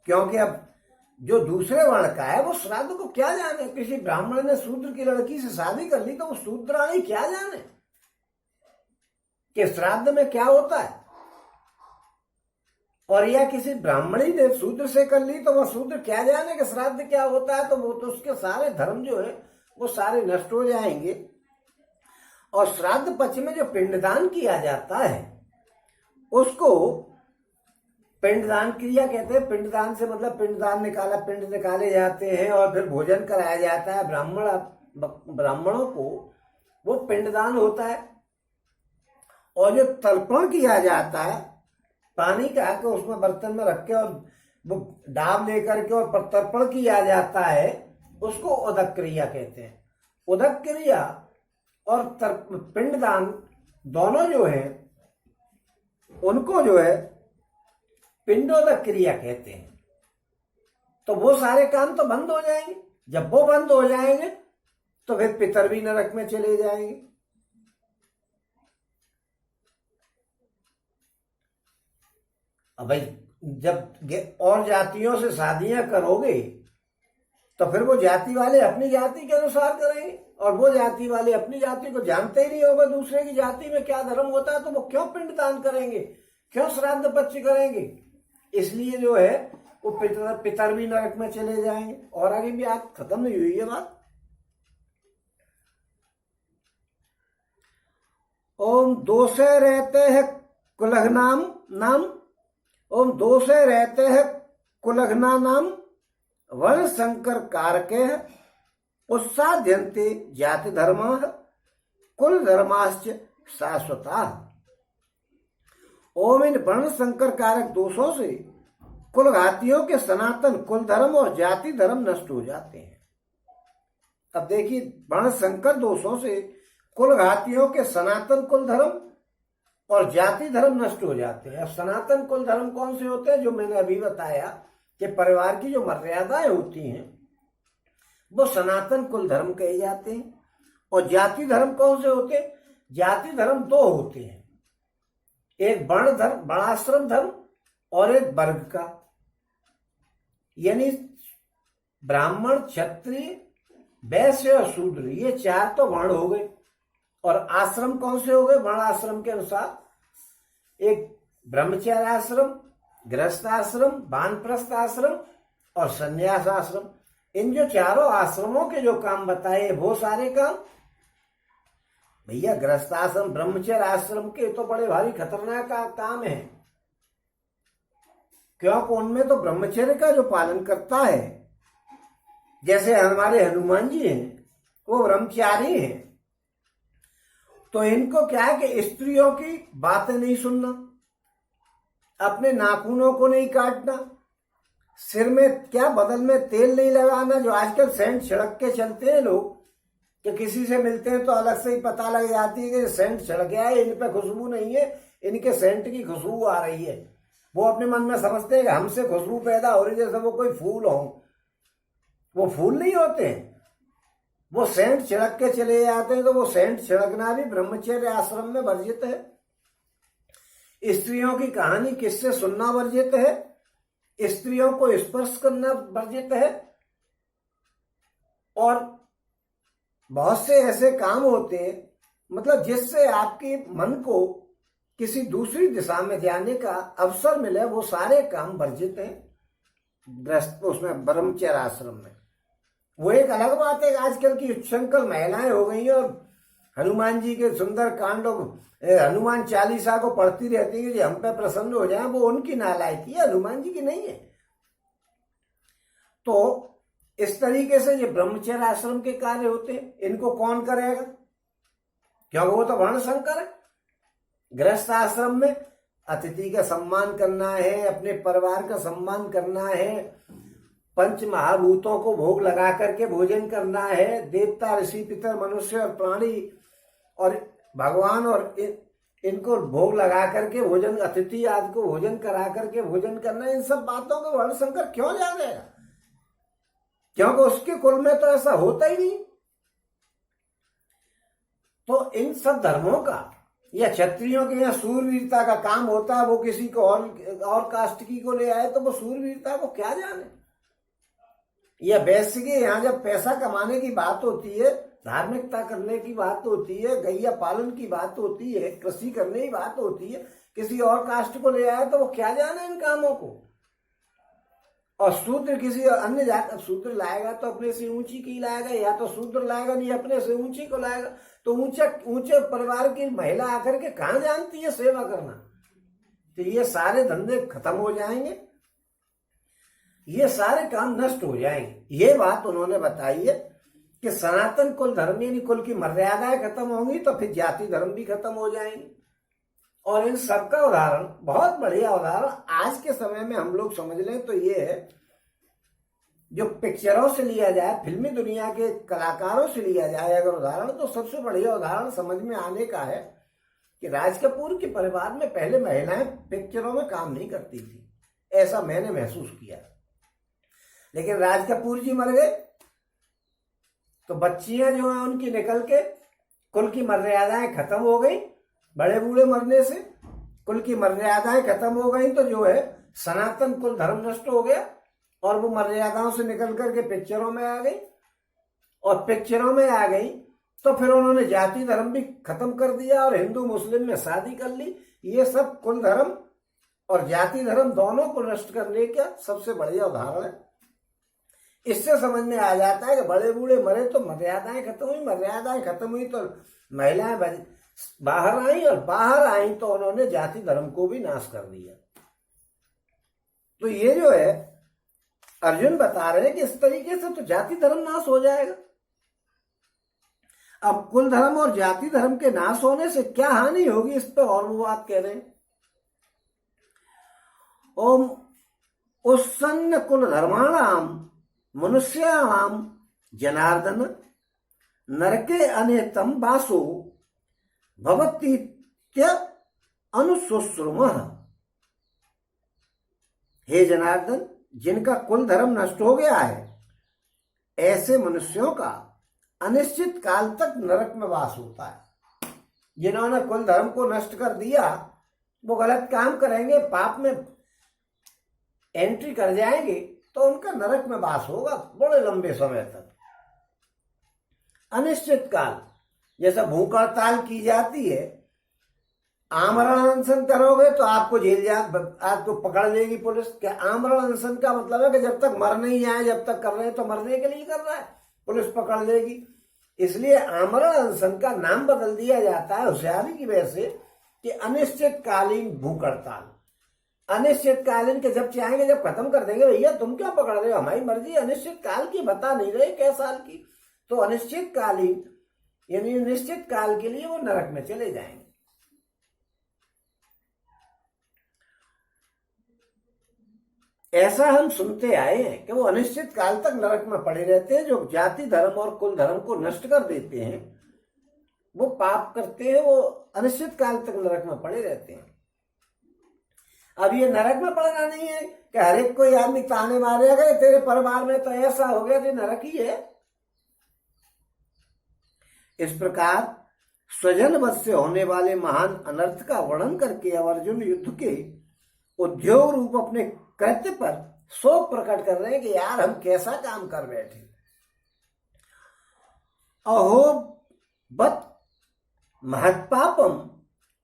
क्योंकि अब जो दूसरे वर्ण का है वो श्राद्ध को क्या जाने। किसी ब्राह्मण ने शूद्र की लड़की से शादी कर ली तो वो शूद्राणी क्या जाने कि श्राद्ध में क्या होता है, और या किसी ब्राह्मणी ने शूद्र से कर ली तो वह शूद्र क्या जाने कि श्राद्ध क्या होता है। तो वो तो उसके सारे धर्म जो है वो सारे नष्ट हो जाएंगे। और श्राद्ध पक्ष में जो पिंडदान किया जाता है उसको पिंडदान क्रिया कहते हैं। पिंडदान से मतलब पिंडदान निकाला, पिंड निकाले जाते हैं और फिर भोजन कराया जाता है ब्राह्मणों को, वो पिंडदान होता है। और जो तर्पण किया जाता है, पानी का के उसमें बर्तन में रख के और वो डाब लेकर के और तर्पण किया जाता है, उसको उदक क्रिया कहते हैं। उदक क्रिया और पिंडदान दोनों जो है उनको जो है पिंडोदक क्रिया कहते हैं। तो वो सारे काम तो बंद हो जाएंगे। जब वो बंद हो जाएंगे तो फिर पितर भी नरक में चले जाएंगे। अब भाई जब और जातियों से शादियां करोगे तो फिर वो जाति वाले अपनी जाति के अनुसार करेंगे, और वो जाति वाले अपनी जाति को जानते ही नहीं होगा दूसरे की जाति में क्या धर्म होता है, तो वो क्यों पिंडदान करेंगे, क्यों श्राद्ध पक्ष करेंगे। इसलिए जो है वो पितर भी नरक में चले जाएंगे। और आगे भी आज खत्म नहीं हुई है बात। ओम दो से रहते हैं कुलघनाम नाम, ओम दो से रहते हैं कुलघना नाम, वर्ण संकर कारके उत्साद्यन्ते जाति धर्म कुल धर्माश्च शाश्वता। ओम इन वर्ण संकर कारक दोषों से कुलघातियों के सनातन कुल धर्म और जाति धर्म नष्ट हो जाते हैं। अब देखिए, वर्ण संकर दोषों से कुलघातियों के सनातन कुल धर्म और जाति धर्म नष्ट हो जाते हैं। अब सनातन कुल धर्म कौन से होते हैं, जो मैंने अभी बताया कि परिवार की जो मर्यादाएं होती हैं वो सनातन कुल धर्म कहे जाते हैं। और जाति धर्म कौन से होते हैं, जाति धर्म दो होते हैं, एक वर्ण धर्म वर्णाश्रम धर्म और एक वर्ग का, यानी ब्राह्मण क्षत्रिय वैश्य और शूद्र, ये चार तो वर्ण हो गए। और आश्रम कौन से हो गए, वर्ण आश्रम के अनुसार, एक ब्रह्मचर्य आश्रम, गृहस्थ आश्रम, वानप्रस्थ आश्रम और संन्यास आश्रम। इन जो चारों आश्रमों के जो काम बताए वो सारे काम भैया गृहस्थ आश्रम ब्रह्मचर्य आश्रम के तो बड़े भारी खतरनाक काम है, क्योंकि उनमें तो ब्रह्मचर्य का जो पालन करता है, जैसे हमारे हनुमान जी हैं वो ब्रह्मचारी हैं, तो इनको क्या है कि स्त्रियों की बातें नहीं सुनना, अपने नाखूनों को नहीं काटना, सिर में क्या बदल में तेल नहीं लगाना। जो आजकल सेंट छिड़क के चलते हैं लोग, कि किसी से मिलते हैं तो अलग से ही पता लग जाती है कि सेंट छिड़क गया है, इन पे खुशबू नहीं है, इनके सेंट की खुशबू आ रही है। वो अपने मन में समझते हैं कि हमसे खुशबू पैदा हो रही है, जैसे वो कोई फूल हो। वो फूल नहीं होते हैं, वो सेंट छिड़क के चले जाते हैं। तो वो सेंट छिड़कना भी ब्रह्मचर्य आश्रम में वर्जित है। स्त्रियों की कहानी किससे सुनना वर्जित है, स्त्रियों को स्पर्श करना वर्जित है। और बहुत से ऐसे काम होते हैं, मतलब जिससे आपके मन को किसी दूसरी दिशा में जाने का अवसर मिले, वो सारे काम वर्जित हैं उसमें ब्रह्मचर्य आश्रम में। वो एक अलग बात है, आजकल की उच्छृंखल महिलाएं हो गई हैं और हनुमान जी के सुंदर कांडों, हनुमान चालीसा को पढ़ती रहती है, जो हम पे प्रसन्न हो जाए, वो उनकी नालायकी है, हनुमान जी की नहीं है। तो इस तरीके से ये ब्रह्मचर्य आश्रम के कार्य होते हैं। इनको कौन करेगा, क्योंकि वो तो वर्ण संकर है। गृहस्थ आश्रम में अतिथि का सम्मान करना है, अपने परिवार का सम्मान करना है, पंच महाभूतों को भोग लगा करके भोजन करना है, देवता ऋषि पितर मनुष्य और प्राणी और भगवान और इनको भोग लगा करके भोजन, अतिथि आदि को भोजन करा करके भोजन करना। इन सब बातों को वर्ण संकर क्यों जानेगा, क्योंकि उसके कुल में तो ऐसा होता ही नहीं। तो इन सब धर्मों का या क्षत्रियों के यहाँ सूरवीरता का काम होता है, वो किसी को और कास्ट की को ले आए तो वो सूरवीरता को क्या जाने। या वैश्य के यहाँ जब पैसा कमाने की बात होती है, धार्मिकता करने की बात होती है, गैया पालन की बात होती है, कृषि करने की बात होती है, किसी और कास्ट को ले आए तो वो क्या जाने इन कामों को। और शूद्र किसी अन्य जात, शूद्र लाएगा तो अपने से ऊंची की लाएगा, या तो शूद्र लाएगा नहीं अपने से ऊंची को लाएगा। तो ऊंचे परिवार की महिला आकर के कहां जानती है सेवा करना। तो ये सारे धंधे खत्म हो जाएंगे, ये सारे काम नष्ट हो जाएंगे। ये बात उन्होंने बताई है कि सनातन कुल धर्म यानी कुल की मर्यादाएं खत्म होंगी तो फिर जाति धर्म भी खत्म हो जाएंगे। और इन सबका उदाहरण, बहुत बढ़िया उदाहरण आज के समय में हम लोग समझ लें तो ये है, जो पिक्चरों से लिया जाए, फिल्मी दुनिया के कलाकारों से लिया जाए अगर उदाहरण, तो सबसे बढ़िया उदाहरण समझ में आने का है कि राज कपूर के परिवार में पहले महिलाएं पिक्चरों में काम नहीं करती थी, ऐसा मैंने महसूस किया। लेकिन राज कपूर जी मर गए तो बच्चियां जो है उनकी निकल के कुल की मर्यादाएं खत्म हो गई बड़े बूढ़े मरने से। कुल की मर्यादाएं खत्म हो गई तो जो है सनातन कुल धर्म नष्ट हो गया और वो मर्यादाओं से निकल करके पिक्चरों में आ गई, और पिक्चरों में आ गई तो फिर उन्होंने जाति धर्म भी खत्म कर दिया और हिंदू मुस्लिम में शादी कर ली। ये सब कुल धर्म और जाति धर्म दोनों को नष्ट करने का सबसे बढ़िया उदाहरण है। इससे समझ में आ जाता है कि बड़े बूढ़े मरे तो मर्यादाएं खत्म हुई, मर्यादाएं खत्म हुई तो महिलाएं बाहर आई, और बाहर आई तो उन्होंने जाति धर्म को भी नाश कर दिया। तो ये जो है अर्जुन बता रहे हैं कि इस तरीके से तो जाति धर्म नाश हो जाएगा। अब कुल धर्म और जाति धर्म के नाश होने से क्या हानि होगी, इस पर और वो बात कह रहे हैं। ओम उत्सन्न कुल धर्माणाम मनुष्याणाम जनार्दन नरके अनेतम वासो भवतीत्य अनुशुश्रुमः। हे जनार्दन, जिनका कुल धर्म नष्ट हो गया है ऐसे मनुष्यों का अनिश्चित काल तक नरक में वास होता है। जिन्होंने कुल धर्म को नष्ट कर दिया वो गलत काम करेंगे, पाप में एंट्री कर जाएंगे तो उनका नरक में वास होगा बड़े लंबे समय तक। अनिश्चित काल, जैसा भूख हड़ताल की जाती है, आमरण अनशन करोगे तो आपको आपको पकड़ लेगी पुलिस। क्या आमरण अनशन का मतलब है कि जब तक मर नहीं आए, जब तक कर रहे हैं तो मरने के लिए कर रहा है, पुलिस पकड़ लेगी। इसलिए आमरण अनशन का नाम बदल दिया जाता है होशियारी की वजह से कि अनिश्चितकालीन भूख हड़ताल। अनिश्चितकालीन के जब चाहेंगे जब खत्म कर देंगे, भैया तुम क्या पकड़ रहे हो, हमारी मर्जी। अनिश्चित काल की बता नहीं रहे कै साल की, तो अनिश्चितकालीन यानी निश्चित काल के लिए वो नरक में चले जाएंगे। ऐसा हम सुनते आए हैं कि वो अनिश्चित काल तक नरक में पड़े रहते हैं। जो जाति धर्म और कुल धर्म को नष्ट कर देते हैं, वो पाप करते हैं, वो अनिश्चित काल तक नरक में पड़े रहते हैं। अब ये नरक में पड़ना नहीं है कि हर एक कोई आदमी ताने मारेगा तेरे परिवार में तो ऐसा हो गया, तो नरक ही है। इस प्रकार स्वजन वध से होने वाले महान अनर्थ का वर्णन करके अब अर्जुन युद्ध के उद्योग रूप अपने कृत्य पर शोक प्रकट कर रहे हैं कि यार हम कैसा काम कर बैठे। अहो बत महत्पापम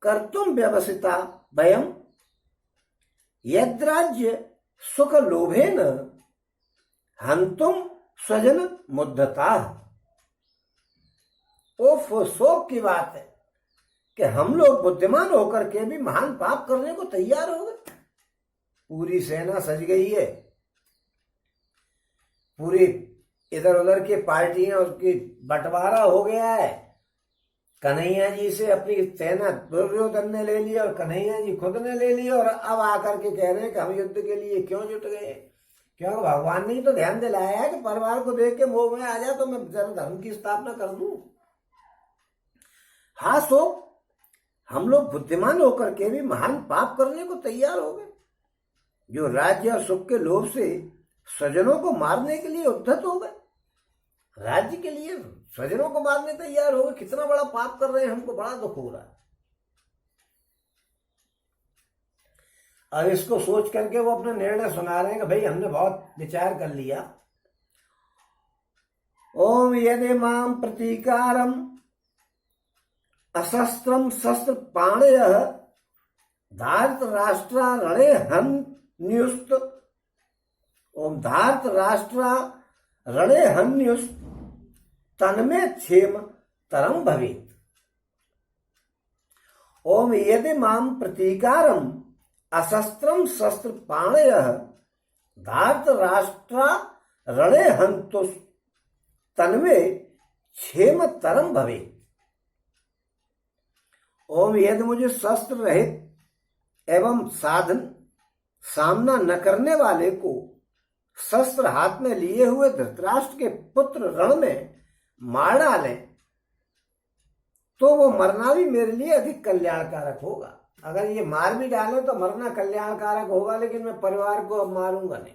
कर्तुम व्यवसिता वयम यद्राज्य सुख लोभेन हंतुम स्वजन मुद्धता। ओफ, शोक की बात है कि हम लोग बुद्धिमान होकर के भी महान पाप करने को तैयार हो गए। पूरी सेना सज गई है, पूरी इधर उधर की पार्टियां, उसकी बंटवारा हो गया है। कन्हैया जी से अपनी सेना दुर्योधन ने ले ली और कन्हैया जी खुद ने ले ली, और अब आकर के कह रहे हैं कि हम युद्ध के लिए क्यों जुट गए। क्योंकि भगवान ने तो ध्यान दिलाया है कि परिवार को देख के मोह में आ जाए तो मैं जरा धर्म की स्थापना कर दूं। हाँ, सो हम लोग बुद्धिमान होकर के भी महान पाप करने को तैयार हो गए, जो राज्य और सुख के लोभ से स्वजनों को मारने के लिए उद्धत हो गए। राज्य के लिए स्वजनों को मारने तैयार हो गए। कितना बड़ा पाप कर रहे हैं, हमको बड़ा दुख हो रहा है। अब इसको सोच करके वो अपना निर्णय सुना रहे हैं कि भाई हमने बहुत विचार कर लिया। ओम यदि माम प्रतीकारम अशस्त्रम शस्त्र पाणय धार्त राष्ट्रा रणेय हन्युस्त। ओम धार्त राष्ट्रा रणेय हन्युस्त तन्मे क्षेम तरम भवेत्। ओम यदि माम प्रतीकारम अशस्त्रम शस्त्र पाणय धार्त राष्ट्रा रणेय हन्तुस्त तन्मे क्षेम तरम भवेत्। ओम यदि मुझे शस्त्र रहित एवं साधन सामना न करने वाले को शस्त्र हाथ में लिए हुए धृतराष्ट्र के पुत्र रण में मार डालें तो वो मरना भी मेरे लिए अधिक कल्याणकारक होगा। अगर ये मार भी डालें तो मरना कल्याणकारक होगा, लेकिन मैं परिवार को अब मारूंगा नहीं।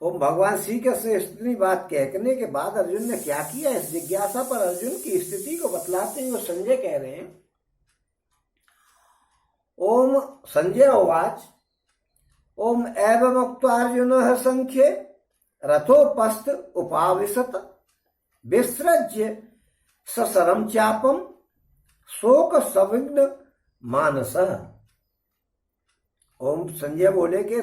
ओम भगवान श्री कृष्ण से इतनी बात कहने के बाद अर्जुन ने क्या किया, इस जिज्ञासा पर अर्जुन की स्थिति को बतलाते हुए संजय कह रहे हैं ओम संजय उवाच ओम एवमुक्त्वार्जुनः संख्ये रथोपस्थ उपाविशत विसृज्य ससरम चापम शोक संविघ्न मानसः। ओम संजय बोले कि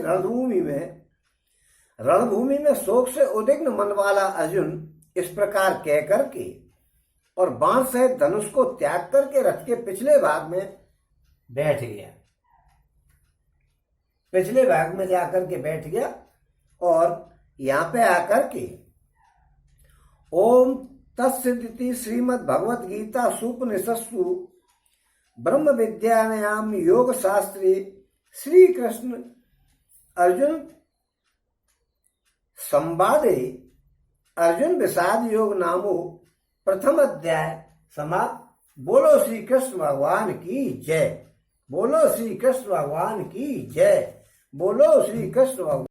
रणभूमि में शोक से उद्विग्न मन वाला अर्जुन इस प्रकार कह करके और बाण सहित धनुष को त्याग करके रथ के पिछले भाग में बैठ गया, पिछले भाग में जाकर के बैठ गया। और यहां पे आकर के ओम तत्सदिति श्रीमद् भगवत गीता सुपनिषत्सु ब्रह्म विद्यायाम योग शास्त्रे श्री कृष्ण अर्जुन संवादे अर्जुन विषाद योग नामो प्रथम अध्याय समाप्त। बोलो श्री कृष्ण भगवान की जय, बोलो श्री कृष्ण भगवान की जय, बोलो श्री कृष्ण भगवान।